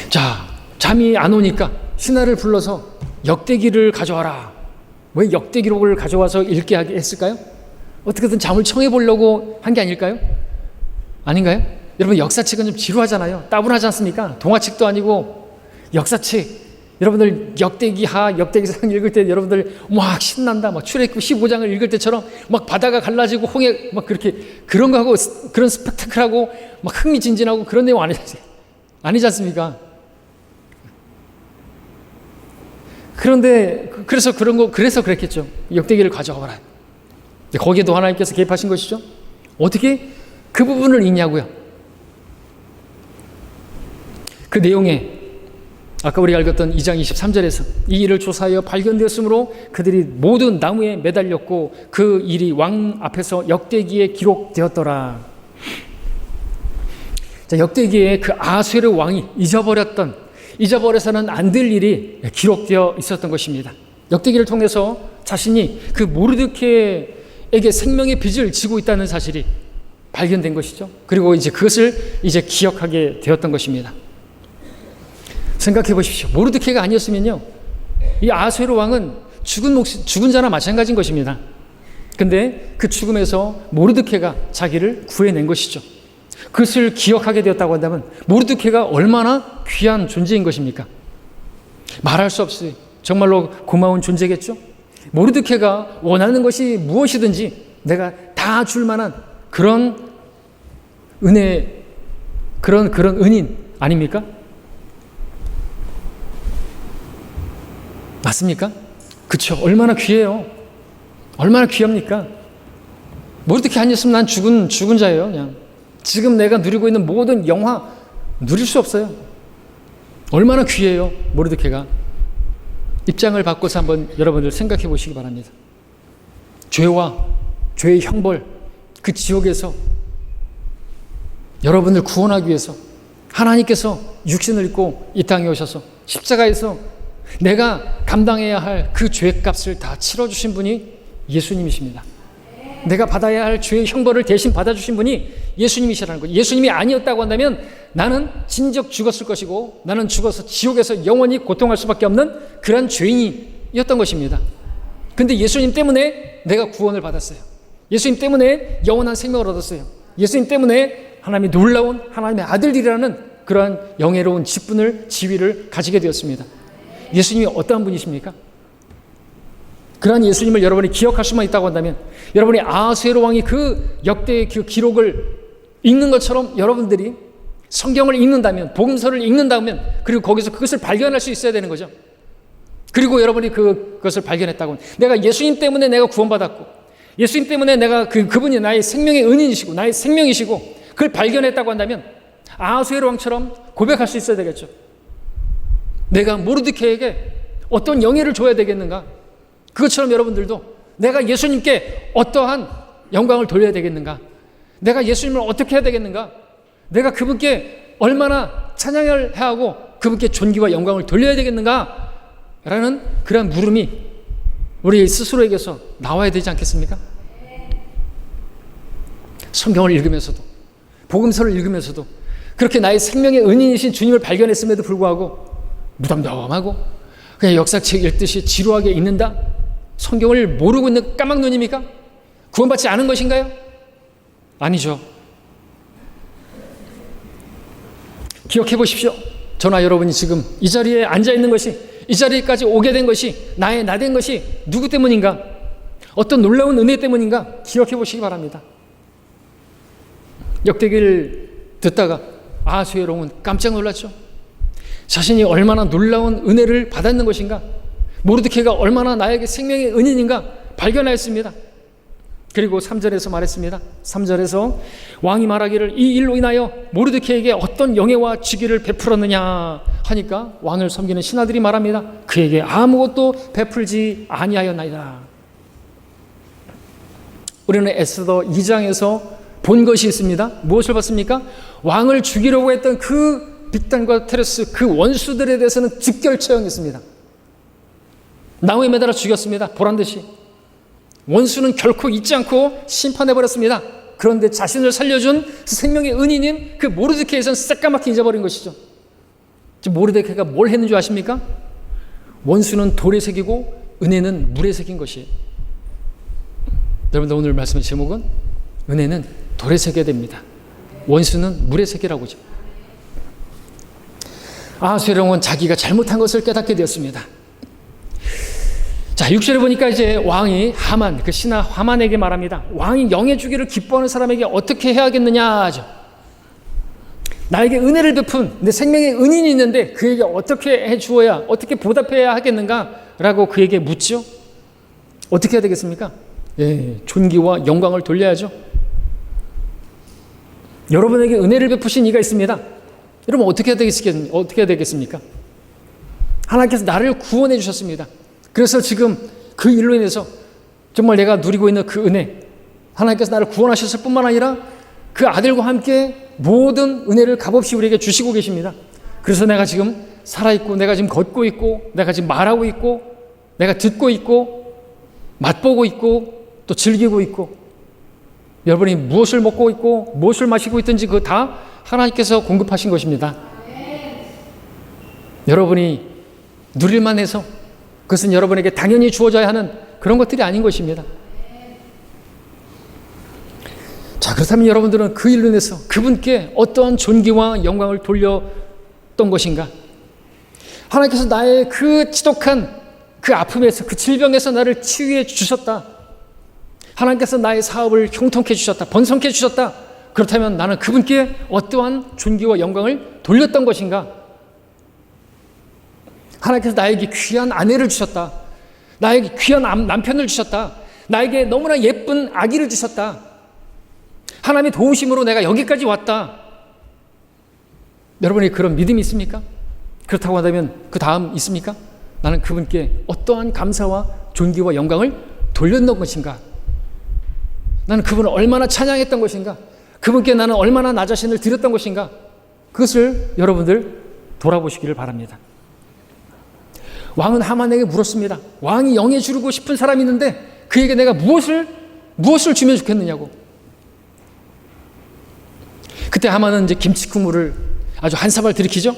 자, 잠이 안 오니까 신하를 불러서 역대기를 가져와라. 왜 역대기록을 가져와서 읽게 하게 했을까요? 어떻게든 잠을 청해 보려고 한 게 아닐까요? 아닌가요? 여러분, 역사책은 좀 지루하잖아요. 따분하지 않습니까? 동화책도 아니고 역사책. 여러분들 역대기하, 역대기상 읽을 때 여러분들 막 신난다. 막 출애굽 15장을 읽을 때처럼 막 바다가 갈라지고 홍해 막 그렇게 그런 거 하고 그런 스펙타클하고 막 흥미진진하고 그런 내용 아니지 않습니까? 그런데 그래서 그랬겠죠. 역대기를 가져와라. 거기에도 하나님께서 개입하신 것이죠. 어떻게 그 부분을 읽냐고요. 그 내용에 아까 우리가 읽었던 2장 23절에서 이 일을 조사하여 발견되었으므로 그들이 모두 나무에 매달렸고 그 일이 왕 앞에서 역대기에 기록되었더라. 자, 역대기에 그 아하수에로 왕이 잊어버려서는 안 될 일이 기록되어 있었던 것입니다. 역대기를 통해서 자신이 그 모르드케에게 생명의 빚을 지고 있다는 사실이 발견된 것이죠. 그리고 이제 그것을 기억하게 되었던 것입니다. 생각해 보십시오. 모르드케가 아니었으면요, 이 아하수에로 왕은 죽은 자나 마찬가지인 것입니다. 근데 그 죽음에서 모르드케가 자기를 구해낸 것이죠. 그것을 기억하게 되었다고 한다면 모르드케가 얼마나 귀한 존재인 것입니까? 말할 수 없이 정말로 고마운 존재겠죠. 모르드케가 원하는 것이 무엇이든지 내가 다 줄 만한 그런 은혜, 그런 은인 아닙니까? 맞습니까? 그렇죠. 얼마나 귀해요. 얼마나 귀합니까? 모르드케 아니었으면 난 죽은 자예요. 그냥 지금 내가 누리고 있는 모든 영화 누릴 수 없어요. 얼마나 귀해요, 모르드케가. 입장을 바꿔서 한번 여러분들 생각해 보시기 바랍니다. 죄와 죄의 형벌, 그 지옥에서 여러분을 구원하기 위해서 하나님께서 육신을 입고 이 땅에 오셔서 십자가에서 내가 감당해야 할 그 죄값을 다 치러주신 분이 예수님이십니다. 내가 받아야 할 죄의 형벌을 대신 받아주신 분이 예수님이시라는 거예요. 예수님이 아니었다고 한다면 나는 진즉 죽었을 것이고 나는 죽어서 지옥에서 영원히 고통할 수밖에 없는 그런 죄인이었던 것입니다. 근데 예수님 때문에 내가 구원을 받았어요. 예수님 때문에 영원한 생명을 얻었어요. 예수님 때문에 하나님이 놀라운 하나님의 아들이라는 그러한 영예로운 직분을, 지위를 가지게 되었습니다. 예수님이 어떠한 분이십니까? 그러한 예수님을 여러분이 기억할 수만 있다고 한다면 여러분이 아하수에로 왕이 그 역대의 그 기록을 읽는 것처럼 여러분들이 성경을 읽는다면, 복음서를 읽는다면, 그리고 거기서 그것을 발견할 수 있어야 되는 거죠. 그리고 여러분이 그것을 발견했다고, 내가 예수님 때문에 내가 구원받았고 예수님 때문에 내가 그분이 나의 생명의 은인이시고 나의 생명이시고 그걸 발견했다고 한다면 아하수에로 왕처럼 고백할 수 있어야 되겠죠. 내가 모르드케에게 어떤 영예를 줘야 되겠는가? 그것처럼 여러분들도 내가 예수님께 어떠한 영광을 돌려야 되겠는가? 내가 예수님을 어떻게 해야 되겠는가? 내가 그분께 얼마나 찬양을 해야 하고 그분께 존귀와 영광을 돌려야 되겠는가? 라는 그런 물음이 우리 스스로에게서 나와야 되지 않겠습니까? 성경을 읽으면서도 복음서를 읽으면서도 그렇게 나의 생명의 은인이신 주님을 발견했음에도 불구하고 무덤덤하고 그냥 역사책 읽듯이 지루하게 읽는다? 성경을 모르고 있는 까막눈입니까? 구원받지 않은 것인가요? 아니죠. 기억해 보십시오. 저나 여러분이 지금 이 자리에 앉아 있는 것이, 이 자리까지 오게 된 것이, 나 된 것이 누구 때문인가? 어떤 놀라운 은혜 때문인가? 기억해 보시기 바랍니다. 역대기를 듣다가 아하수에로 왕은 깜짝 놀랐죠. 자신이 얼마나 놀라운 은혜를 받았는 것인가, 모르드케가 얼마나 나에게 생명의 은인인가 발견하였습니다. 그리고 3절에서 말했습니다. 3절에서 왕이 말하기를 이 일로 인하여 모르드케에게 어떤 영예와 직위를 베풀었느냐 하니까 왕을 섬기는 신하들이 말합니다. 그에게 아무것도 베풀지 아니하였나이다. 우리는 에스더 2장에서 본 것이 있습니다. 무엇을 봤습니까? 왕을 죽이려고 했던 그 빅단과 테레스, 그 원수들에 대해서는 즉결 처형했습니다. 나무에 매달아 죽였습니다. 보란듯이. 원수는 결코 잊지 않고 심판해버렸습니다. 그런데 자신을 살려준 생명의 은인인 그 모르드케에서는 새까맣게 잊어버린 것이죠. 모르드케가 뭘 했는 줄 아십니까? 원수는 돌에 새기고 은혜는 물에 새긴 것이에요. 여러분들 오늘 말씀의 제목은 은혜는 돌에 새겨야 됩니다. 원수는 물에 새기라고 하죠. 아하수에로 왕은 자기가 잘못한 것을 깨닫게 되었습니다. 자, 6절에 보니까 이제 왕이 하만, 그 신하 하만에게 말합니다. 왕이 영예 주기를 기뻐하는 사람에게 어떻게 해야겠느냐 하죠. 나에게 은혜를 베푼 내 생명의 은인이 있는데 그에게 어떻게 해주어야, 어떻게 보답해야 하겠는가? 라고 그에게 묻죠. 어떻게 해야 되겠습니까? 예, 존귀와 영광을 돌려야죠. 여러분에게 은혜를 베푸신 이가 있습니다. 여러분 어떻게 해야 되겠습니까? 하나님께서 나를 구원해 주셨습니다. 그래서 지금 그 일로 인해서 정말 내가 누리고 있는 그 은혜, 하나님께서 나를 구원하셨을 뿐만 아니라 그 아들과 함께 모든 은혜를 값없이 우리에게 주시고 계십니다. 그래서 내가 지금 살아있고, 내가 지금 걷고 있고, 내가 지금 말하고 있고, 내가 듣고 있고, 맛보고 있고, 또 즐기고 있고, 여러분이 무엇을 먹고 있고 무엇을 마시고 있든지 그거 다 하나님께서 공급하신 것입니다. 여러분이 누릴만 해서 그것은 여러분에게 당연히 주어져야 하는 그런 것들이 아닌 것입니다. 자, 그렇다면 여러분들은 그 일로 인해서 그분께 어떠한 존귀와 영광을 돌렸던 것인가? 하나님께서 나의 그 지독한 그 아픔에서, 그 질병에서 나를 치유해 주셨다. 하나님께서 나의 사업을 형통케 주셨다. 번성케 주셨다. 그렇다면 나는 그분께 어떠한 존귀와 영광을 돌렸던 것인가? 하나님께서 나에게 귀한 아내를 주셨다. 나에게 귀한 남편을 주셨다. 나에게 너무나 예쁜 아기를 주셨다. 하나님의 도우심으로 내가 여기까지 왔다. 여러분이 그런 믿음이 있습니까? 그렇다고 한다면 그 다음 있습니까? 나는 그분께 어떠한 감사와 존귀와 영광을 돌렸던 것인가? 나는 그분을 얼마나 찬양했던 것인가? 그분께 나는 얼마나 나 자신을 드렸던 것인가? 그것을 여러분들 돌아보시기를 바랍니다. 왕은 하만에게 물었습니다. 왕이 영예 주르고 싶은 사람이 있는데 그에게 내가 무엇을 주면 좋겠느냐고. 그때 하만은 이제 김치 국물을 아주 한 사발 들이키죠.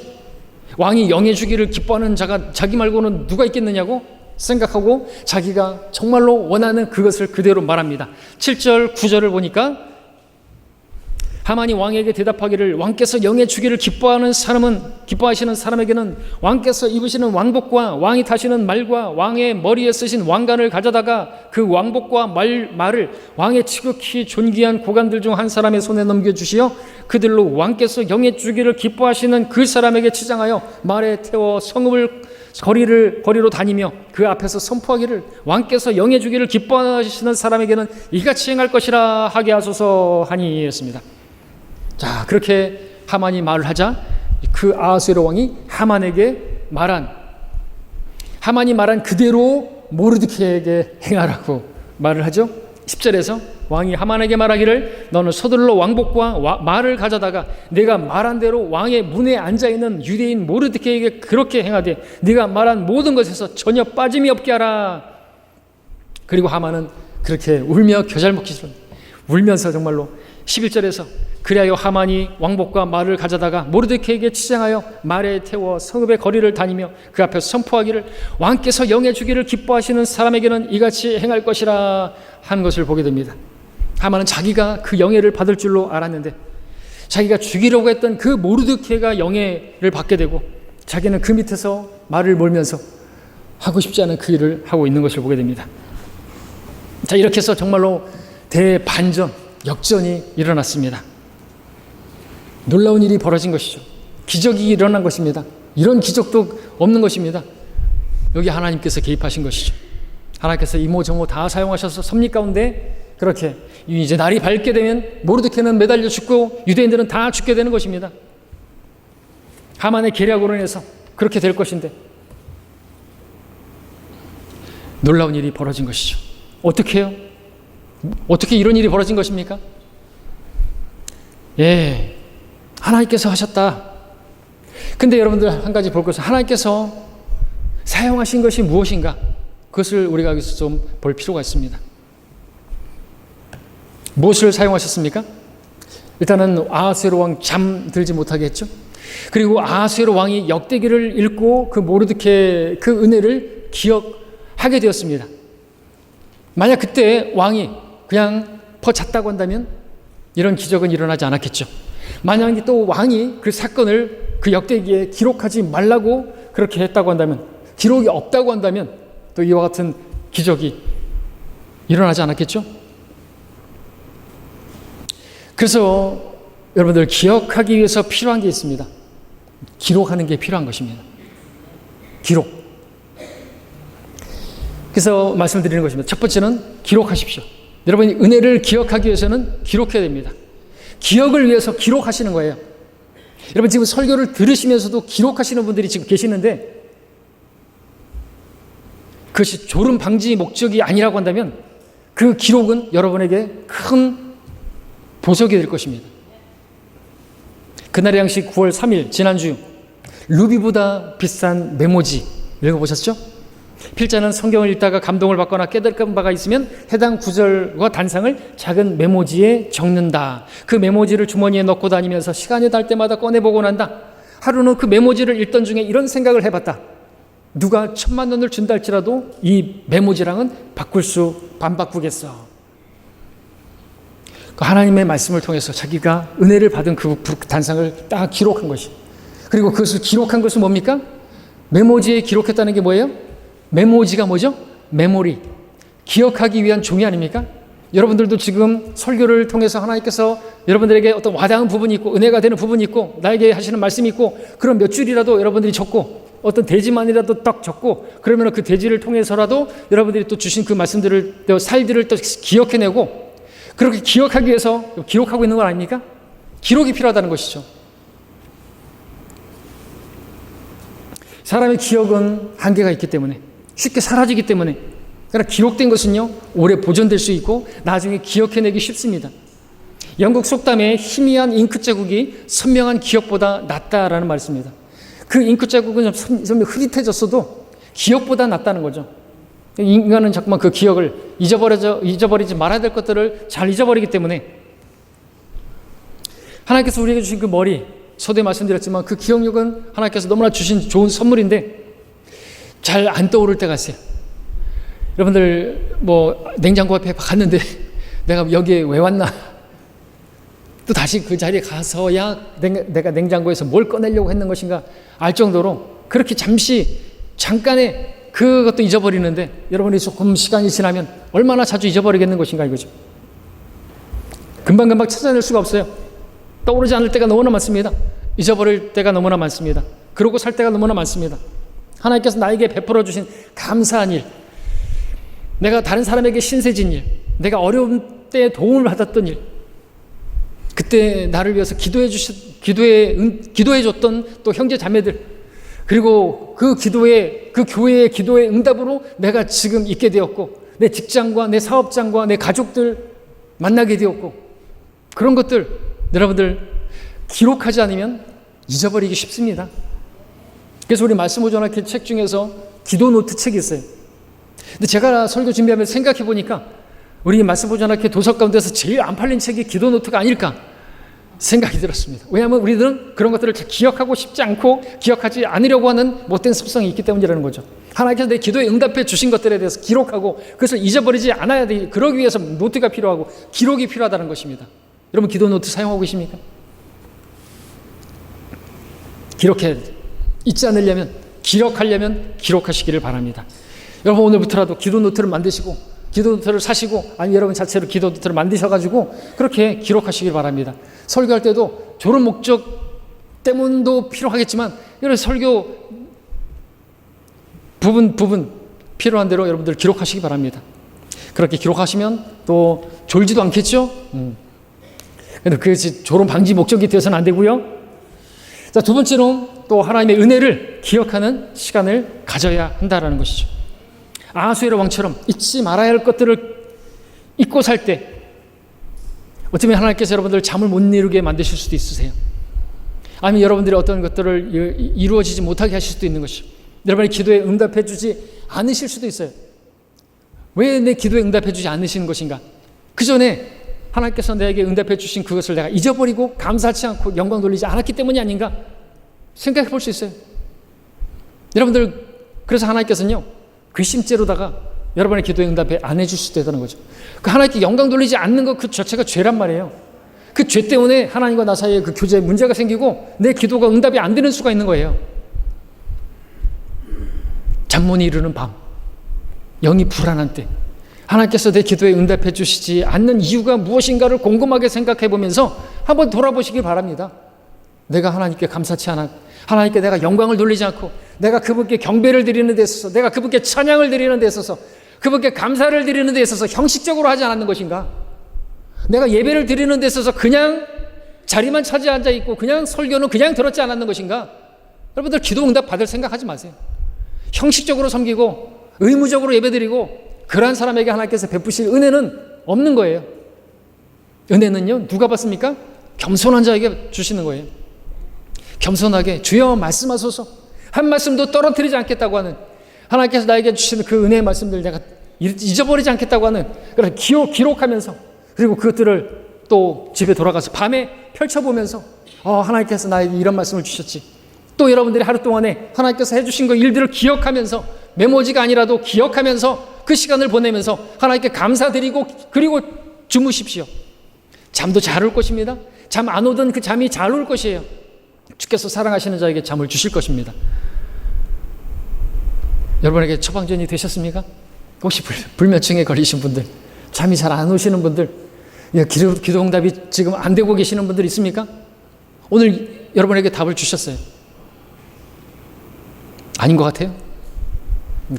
왕이 영예 주기를 기뻐하는 자가 자기 말고는 누가 있겠느냐고 생각하고 자기가 정말로 원하는 그것을 그대로 말합니다. 7절 9절을 보니까 하만이 왕에게 대답하기를 왕께서 영예 주기를 기뻐하시는 사람에게는 왕께서 입으시는 왕복과 왕이 타시는 말과 왕의 머리에 쓰신 왕관을 가져다가 그 왕복과 말을 왕의 지극히 존귀한 고관들 중 한 사람의 손에 넘겨주시어 그들로 왕께서 영예 주기를 기뻐하시는 그 사람에게 치장하여 말에 태워 성읍을 거리로 다니며 그 앞에서 선포하기를 왕께서 영예 주기를 기뻐하시는 사람에게는 이같이 행할 것이라 하게 하소서 하니 했습니다. 자, 그렇게 하만이 말을 하자 그 아하수에로 왕이 하만이 말한 그대로 모르드케에게 행하라고 말을 하죠. 10절에서 왕이 하만에게 말하기를 너는 서둘러 왕복과 말을 가져다가 내가 말한 대로 왕의 문에 앉아있는 유대인 모르드케에게 그렇게 행하되 네가 말한 모든 것에서 전혀 빠짐이 없게 하라. 그리고 하만은 그렇게 울며 겨잘먹기를 울면서 정말로 11절에서 그리하여 하만이 왕복과 말을 가져다가 모르드케에게 치장하여 말에 태워 성읍의 거리를 다니며 그 앞에서 선포하기를 왕께서 영예 주기를 기뻐하시는 사람에게는 이같이 행할 것이라 하는 것을 보게 됩니다. 하만은 자기가 그 영예를 받을 줄로 알았는데 자기가 죽이려고 했던 그 모르드케가 영예를 받게 되고 자기는 그 밑에서 말을 몰면서 하고 싶지 않은 그 일을 하고 있는 것을 보게 됩니다. 자, 이렇게 해서 정말로 대반전, 역전이 일어났습니다. 놀라운 일이 벌어진 것이죠. 기적이 일어난 것입니다. 이런 기적도 없는 것입니다. 여기 하나님께서 개입하신 것이죠. 하나님께서 이모저모 다 사용하셔서 섭리 가운데 그렇게 이제 날이 밝게 되면 모르드케는 매달려 죽고 유대인들은 다 죽게 되는 것입니다. 하만의 계략으로 인해서 그렇게 될 것인데 놀라운 일이 벌어진 것이죠. 어떻게 해요? 어떻게 이런 일이 벌어진 것입니까? 하나님께서 하셨다. 근데 여러분들 한 가지 볼 것은 하나님께서 사용하신 것이 무엇인가? 그것을 우리가 여기서 좀 볼 필요가 있습니다. 무엇을 사용하셨습니까? 일단은 아하수에로 왕 잠들지 못하게 했죠. 그리고 아하수에로 왕이 역대기를 읽고 그 모르드케 그 은혜를 기억하게 되었습니다. 만약 그때 왕이 그냥 퍼잤다고 한다면 이런 기적은 일어나지 않았겠죠. 만약에 또 왕이 그 사건을 그 역대기에 기록하지 말라고 그렇게 했다고 한다면, 기록이 없다고 한다면 또 이와 같은 기적이 일어나지 않았겠죠. 그래서 여러분들 기억하기 위해서 필요한 게 있습니다. 기록하는 게 필요한 것입니다. 기록. 그래서 말씀드리는 것입니다. 첫 번째는 기록하십시오. 여러분이 은혜를 기억하기 위해서는 기록해야 됩니다. 기억을 위해서 기록하시는 거예요. 여러분 지금 설교를 들으시면서도 기록하시는 분들이 지금 계시는데 그것이 졸음 방지 목적이 아니라고 한다면 그 기록은 여러분에게 큰 보석이 될 것입니다. 그날의 양식 9월 3일 지난주 루비보다 비싼 메모지 읽어보셨죠? 필자는 성경을 읽다가 감동을 받거나 깨달은 바가 있으면 해당 구절과 단상을 작은 메모지에 적는다. 그 메모지를 주머니에 넣고 다니면서 시간이 날 때마다 꺼내보고 난다. 하루는 그 메모지를 읽던 중에 이런 생각을 해봤다. 누가 1,000만 원을 준다 할지라도 이 메모지랑은 안 바꾸겠어. 그 하나님의 말씀을 통해서 자기가 은혜를 받은 그 단상을 딱 기록한 것이. 그리고 그것을 기록한 것은 뭡니까? 메모지에 기록했다는 게 뭐예요? 메모지가 뭐죠? 메모리. 기억하기 위한 종이 아닙니까? 여러분들도 지금 설교를 통해서 하나님께서 여러분들에게 어떤 와닿은 부분이 있고 은혜가 되는 부분이 있고 나에게 하시는 말씀이 있고 그런 몇 줄이라도 여러분들이 적고 어떤 대지만이라도 딱 적고 그러면 그 대지를 통해서라도 여러분들이 또 주신 그 말씀들을 또 살들을 또 기억해내고 그렇게 기억하기 위해서 기록하고 있는 건 아닙니까? 기록이 필요하다는 것이죠. 사람의 기억은 한계가 있기 때문에 쉽게 사라지기 때문에 그러나 기록된 것은요 오래 보존될 수 있고 나중에 기억해내기 쉽습니다. 영국 속담에 희미한 잉크 자국이 선명한 기억보다 낫다라는 말이 있습니다. 그 잉크 자국은 좀 흐릿해졌어도 기억보다 낫다는 거죠. 인간은 자꾸만 그 기억을 잊어버리지 말아야 될 것들을 잘 잊어버리기 때문에 하나님께서 우리에게 주신 그 머리, 서두에 말씀드렸지만 그 기억력은 하나님께서 너무나 주신 좋은 선물인데 잘 안 떠오를 때가 있어요. 여러분들 뭐 냉장고 앞에 갔는데 내가 여기에 왜 왔나? 또 다시 그 자리에 가서야 내가 냉장고에서 뭘 꺼내려고 했는 것인가 알 정도로 그렇게 잠깐의 그것도 잊어버리는데 여러분이 조금 시간이 지나면 얼마나 자주 잊어버리겠는 것인가 이거죠. 금방금방 찾아낼 수가 없어요. 떠오르지 않을 때가 너무나 많습니다. 잊어버릴 때가 너무나 많습니다. 그러고 살 때가 너무나 많습니다. 하나님께서 나에게 베풀어 주신 감사한 일, 내가 다른 사람에게 신세진 일, 내가 어려운 때에 도움을 받았던 일, 그때 나를 위해서 기도해 줬던 또 형제 자매들, 그리고 그 교회의 기도의 응답으로 내가 지금 있게 되었고 내 직장과 내 사업장과 내 가족들 만나게 되었고 그런 것들 여러분들 기록하지 않으면 잊어버리기 쉽습니다. 그래서 우리 말씀 보존학회 책 중에서 기도 노트 책이 있어요. 근데 제가 설교 준비하면서 생각해 보니까 우리 말씀 보존학회 도서 가운데서 제일 안 팔린 책이 기도 노트가 아닐까 생각이 들었습니다. 왜냐하면 우리들은 그런 것들을 기억하고 싶지 않고 기억하지 않으려고 하는 못된 습성이 있기 때문이라는 거죠. 하나님께서 내 기도에 응답해 주신 것들에 대해서 기록하고 그것을 잊어버리지 않아야 돼. 그러기 위해서 노트가 필요하고 기록이 필요하다는 것입니다. 여러분 기도 노트 사용하고 계십니까? 기록해야 돼. 잊지 않으려면 기록하려면 기록하시기를 바랍니다. 여러분 오늘부터라도 기도 노트를 만드시고 기도 노트를 사시고 아니 여러분 자체로 기도 노트를 만드셔가지고 그렇게 기록하시길 바랍니다. 설교할 때도 저런 목적 때문도 필요하겠지만 이런 설교 부분 필요한 대로 여러분들 기록하시기 바랍니다. 그렇게 기록하시면 또 졸지도 않겠죠? 근데 그것이 졸음 방지 목적이 되어서는 안 되고요. 자, 두 번째로 또 하나님의 은혜를 기억하는 시간을 가져야 한다는 것이죠. 아하수에로 왕처럼 잊지 말아야 할 것들을 잊고 살 때 어쩌면 하나님께서 여러분들 잠을 못 이루게 만드실 수도 있으세요. 아니면 여러분들이 어떤 것들을 이루어지지 못하게 하실 수도 있는 것이죠. 여러분의 기도에 응답해 주지 않으실 수도 있어요. 왜 내 기도에 응답해 주지 않으시는 것인가? 그 전에 하나님께서 내게 응답해 주신 그것을 내가 잊어버리고 감사치 않고 영광 돌리지 않았기 때문이 아닌가 생각해 볼 수 있어요. 여러분들 그래서 하나님께서는요 괘씸죄로다가 여러분의 기도에 응답해 안 해줄 수도 있다는 거죠. 그 하나님께 영광 돌리지 않는 것 그 자체가 죄란 말이에요. 그 죄 때문에 하나님과 나 사이에 그 교제에 문제가 생기고 내 기도가 응답이 안 되는 수가 있는 거예요. 잠못 이루는 밤, 영이 불안한 때 하나님께서 내 기도에 응답해 주시지 않는 이유가 무엇인가를 곰곰하게 생각해 보면서 한번 돌아보시길 바랍니다. 내가 하나님께 감사치 않아, 하나님께 내가 영광을 돌리지 않고 내가 그분께 경배를 드리는 데 있어서 내가 그분께 찬양을 드리는 데 있어서 그분께 감사를 드리는 데 있어서 형식적으로 하지 않았는 것인가? 내가 예배를 드리는 데 있어서 그냥 자리만 차지 앉아 있고 그냥 설교는 그냥 들었지 않았는 것인가? 여러분들 기도 응답 받을 생각하지 마세요. 형식적으로 섬기고 의무적으로 예배드리고 그러한 사람에게 하나님께서 베푸실 은혜는 없는 거예요. 은혜는요 누가 받습니까? 겸손한 자에게 주시는 거예요. 겸손하게 주여 말씀하소서 한 말씀도 떨어뜨리지 않겠다고 하는 하나님께서 나에게 주시는 그 은혜의 말씀들 내가 잊어버리지 않겠다고 하는 그런 기록하면서 그리고 그것들을 또 집에 돌아가서 밤에 펼쳐보면서 하나님께서 나에게 이런 말씀을 주셨지. 또 여러분들이 하루 동안에 하나님께서 해주신 그 일들을 기억하면서 메모지가 아니라도 기억하면서 그 시간을 보내면서 하나님께 감사드리고 그리고 주무십시오. 잠도 잘 올 것입니다. 잠 안 오던 그 잠이 잘 올 것이에요. 주께서 사랑하시는 자에게 잠을 주실 것입니다. 여러분에게 처방전이 되셨습니까? 혹시 불면증에 걸리신 분들, 잠이 잘 안 오시는 분들, 기도 응답이 지금 안 되고 계시는 분들 있습니까? 오늘 여러분에게 답을 주셨어요. 아닌 것 같아요?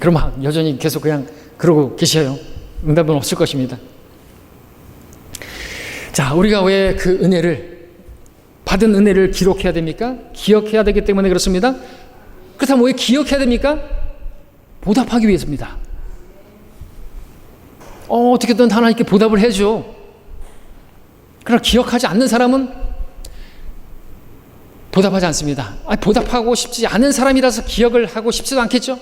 그럼 여전히 계속 그냥 그러고 계셔요. 응답은 없을 것입니다. 자, 우리가 왜 그 받은 은혜를 기록해야 됩니까? 기억해야 되기 때문에 그렇습니다. 그렇다면 왜 기억해야 됩니까? 보답하기 위해서입니다. 어떻게든 하나님께 보답을 해줘. 그러나 기억하지 않는 사람은 보답하지 않습니다. 보답하고 싶지 않은 사람이라서 기억을 하고 싶지도 않겠죠?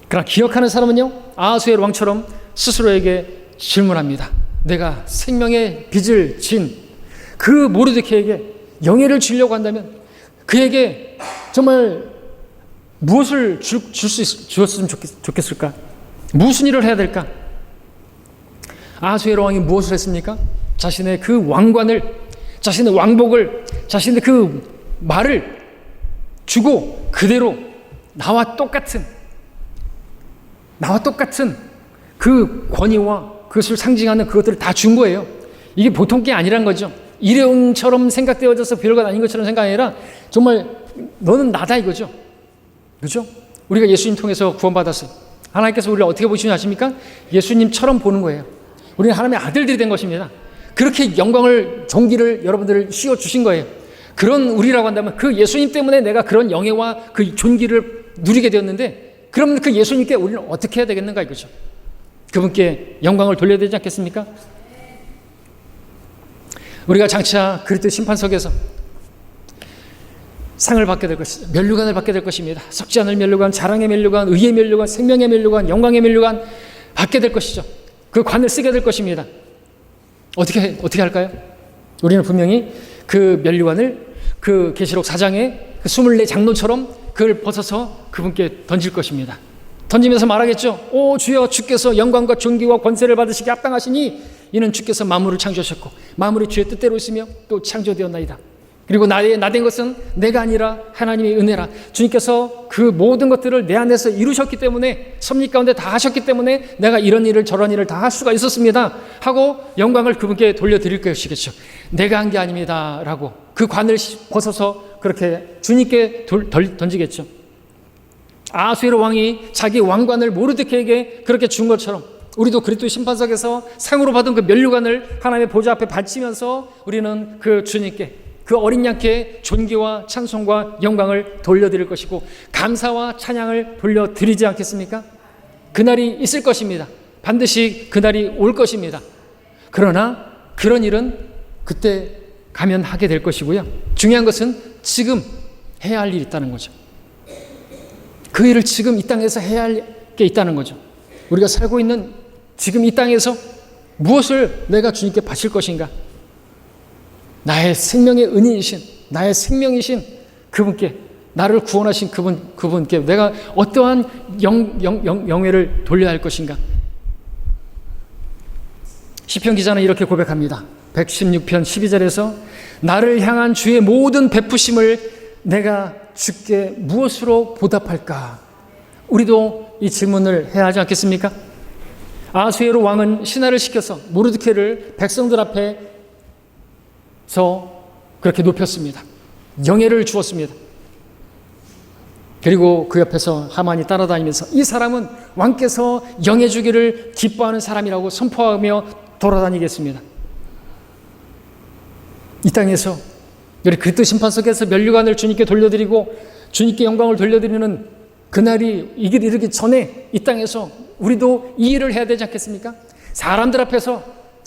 그러나 기억하는 사람은요, 아하수엘 왕처럼 스스로에게 질문합니다. 내가 생명의 빚을 진 그 모르드케에게 영예를 주려고 한다면 그에게 정말 무엇을 주었으면 좋겠을까? 무슨 일을 해야 될까? 아하수엘 왕이 무엇을 했습니까? 자신의 그 왕관을, 자신의 왕복을, 자신의 그 말을 주고 그대로 나와 똑같은 그 권위와 그것을 상징하는 그것들을 다 준 거예요. 이게 보통 게 아니란 거죠. 일회용처럼 생각되어져서 별거 아닌 것처럼 생각이 아니라 정말 너는 나다 이거죠. 그렇죠? 우리가 예수님 통해서 구원받았어요. 하나님께서 우리를 어떻게 보시는지 아십니까? 예수님처럼 보는 거예요. 우리는 하나님의 아들들이 된 것입니다. 그렇게 영광을, 존귀를 여러분들을 씌워주신 거예요. 그런 우리라고 한다면 그 예수님 때문에 내가 그런 영예와 그 존귀를 누리게 되었는데, 그러면 그 예수님께 우리는 어떻게 해야 되겠는가 이거죠. 그분께 영광을 돌려야 되지 않겠습니까? 우리가 장차 그리스도 심판석에서 상을 받게 될 것입니다. 면류관을 받게 될 것입니다. 썩지 않을 면류관, 자랑의 면류관, 의의 면류관, 생명의 면류관, 영광의 면류관 받게 될 것이죠. 그 관을 쓰게 될 것입니다. 어떻게 할까요? 우리는 분명히 그 면류관을 그 계시록 4장의 그 24장로처럼 그걸 벗어서 그분께 던질 것입니다. 던지면서 말하겠죠. 오 주여, 주께서 영광과 존귀와 권세를 받으시기 합당하시니 이는 주께서 만물을 창조하셨고 만물이 주의 뜻대로 있으며 또 창조되었나이다. 그리고 나된 것은 내가 아니라 하나님의 은혜라. 주님께서 그 모든 것들을 내 안에서 이루셨기 때문에, 섭리 가운데 다 하셨기 때문에 내가 이런 일을 저런 일을 다 할 수가 있었습니다 하고 영광을 그분께 돌려드릴 것이겠죠. 내가 한 게 아닙니다 라고 그 관을 벗어서 그렇게 주님께 던지겠죠. 아하수엘 왕이 자기 왕관을 모르드케에게 그렇게 준 것처럼 우리도 그리스도 심판석에서 상으로 받은 그 면류관을 하나님의 보좌 앞에 바치면서 우리는 그 주님께, 그 어린 양께 존귀와 찬송과 영광을 돌려드릴 것이고 감사와 찬양을 돌려드리지 않겠습니까? 그날이 있을 것입니다. 반드시 그날이 올 것입니다. 그러나 그런 일은 그때 가면 하게 될 것이고요. 중요한 것은 지금 해야 할 일이 있다는 거죠. 그 일을 지금 이 땅에서 해야 할 게 있다는 거죠. 우리가 살고 있는 지금 이 땅에서 무엇을 내가 주님께 바칠 것인가? 나의 생명의 은인이신, 나의 생명이신 그분께, 나를 구원하신 그분께 내가 어떠한 영예를 돌려야 할 것인가? 시편 기자는 이렇게 고백합니다. 116편 12절에서 나를 향한 주의 모든 베푸심을 내가 주께 무엇으로 보답할까? 우리도 이 질문을 해야 하지 않겠습니까? 아하수에로 왕은 신하를 시켜서 모르드케를 백성들 앞에서 그렇게 높였습니다. 영예를 주었습니다. 그리고 그 옆에서 하만이 따라다니면서 이 사람은 왕께서 영예 주기를 기뻐하는 사람이라고 선포하며 돌아다니겠습니다. 이 땅에서 우리 그리스도 심판석에서 면류관을 주님께 돌려드리고 주님께 영광을 돌려드리는 그날이 이 길 이르기 전에 이 땅에서 우리도 이 일을 해야 되지 않겠습니까? 사람들 앞에서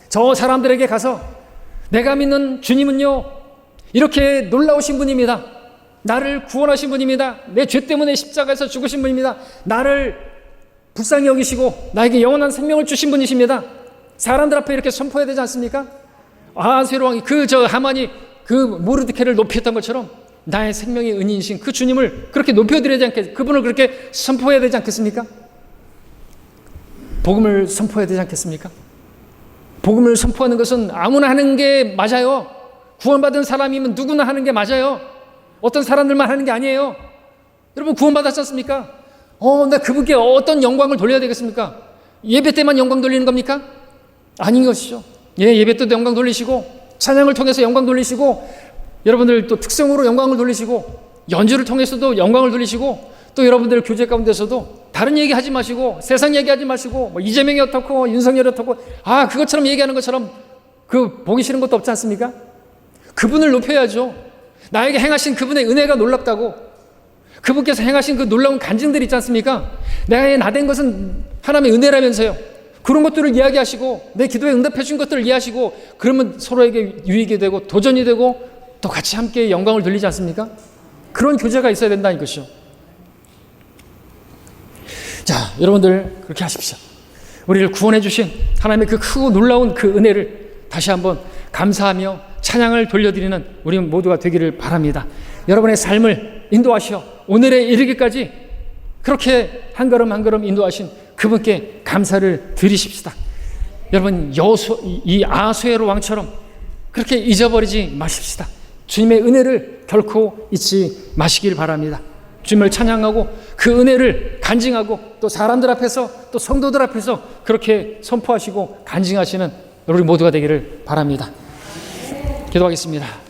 저 사람들에게 가서 내가 믿는 주님은요 이렇게 놀라우신 분입니다. 나를 구원하신 분입니다. 내 죄 때문에 십자가에서 죽으신 분입니다. 나를 불쌍히 여기시고 나에게 영원한 생명을 주신 분이십니다. 사람들 앞에 이렇게 선포해야 되지 않습니까? 아하수엘 왕이 하만이 그 모르드케를 높였던 것처럼 나의 생명의 은인이신 그 주님을 그렇게 높여드려야 되지 않겠습니까? 그분을 그렇게 선포해야 되지 않겠습니까? 복음을 선포해야 되지 않겠습니까? 복음을 선포하는 것은 아무나 하는 게 맞아요. 구원받은 사람이면 누구나 하는 게 맞아요. 어떤 사람들만 하는 게 아니에요. 여러분 구원받았지 않습니까? 나 그분께 어떤 영광을 돌려야 되겠습니까? 예배 때만 영광 돌리는 겁니까? 아닌 것이죠. 예배 때도 영광 돌리시고 찬양을 통해서 영광 돌리시고 여러분들 또 특성으로 영광을 돌리시고 연주를 통해서도 영광을 돌리시고 또 여러분들 교제 가운데서도 다른 얘기 하지 마시고 세상 얘기하지 마시고 뭐 이재명이 어떻고 윤석열이 어떻고 그것처럼 얘기하는 것처럼 그 보기 싫은 것도 없지 않습니까? 그분을 높여야죠. 나에게 행하신 그분의 은혜가 놀랍다고 그분께서 행하신 그 놀라운 간증들이 있지 않습니까? 내가 나된 것은 하나님의 은혜라면서요. 그런 것들을 이야기하시고 내 기도에 응답해 준 것들을 이해하시고 그러면 서로에게 유익이 되고 도전이 되고 또 같이 함께 영광을 돌리지 않습니까? 그런 교제가 있어야 된다는 것이죠. 자, 여러분들 그렇게 하십시오. 우리를 구원해 주신 하나님의 그 크고 놀라운 그 은혜를 다시 한번 감사하며 찬양을 돌려드리는 우리 모두가 되기를 바랍니다. 여러분의 삶을 인도하시어 오늘에 이르기까지 그렇게 한 걸음 한 걸음 인도하신 그분께 감사를 드리십시다. 여러분 이 아수에로 왕처럼 그렇게 잊어버리지 마십시다. 주님의 은혜를 결코 잊지 마시길 바랍니다. 주님을 찬양하고 그 은혜를 간증하고 또 사람들 앞에서 또 성도들 앞에서 그렇게 선포하시고 간증하시는 우리 모두가 되기를 바랍니다. 기도하겠습니다.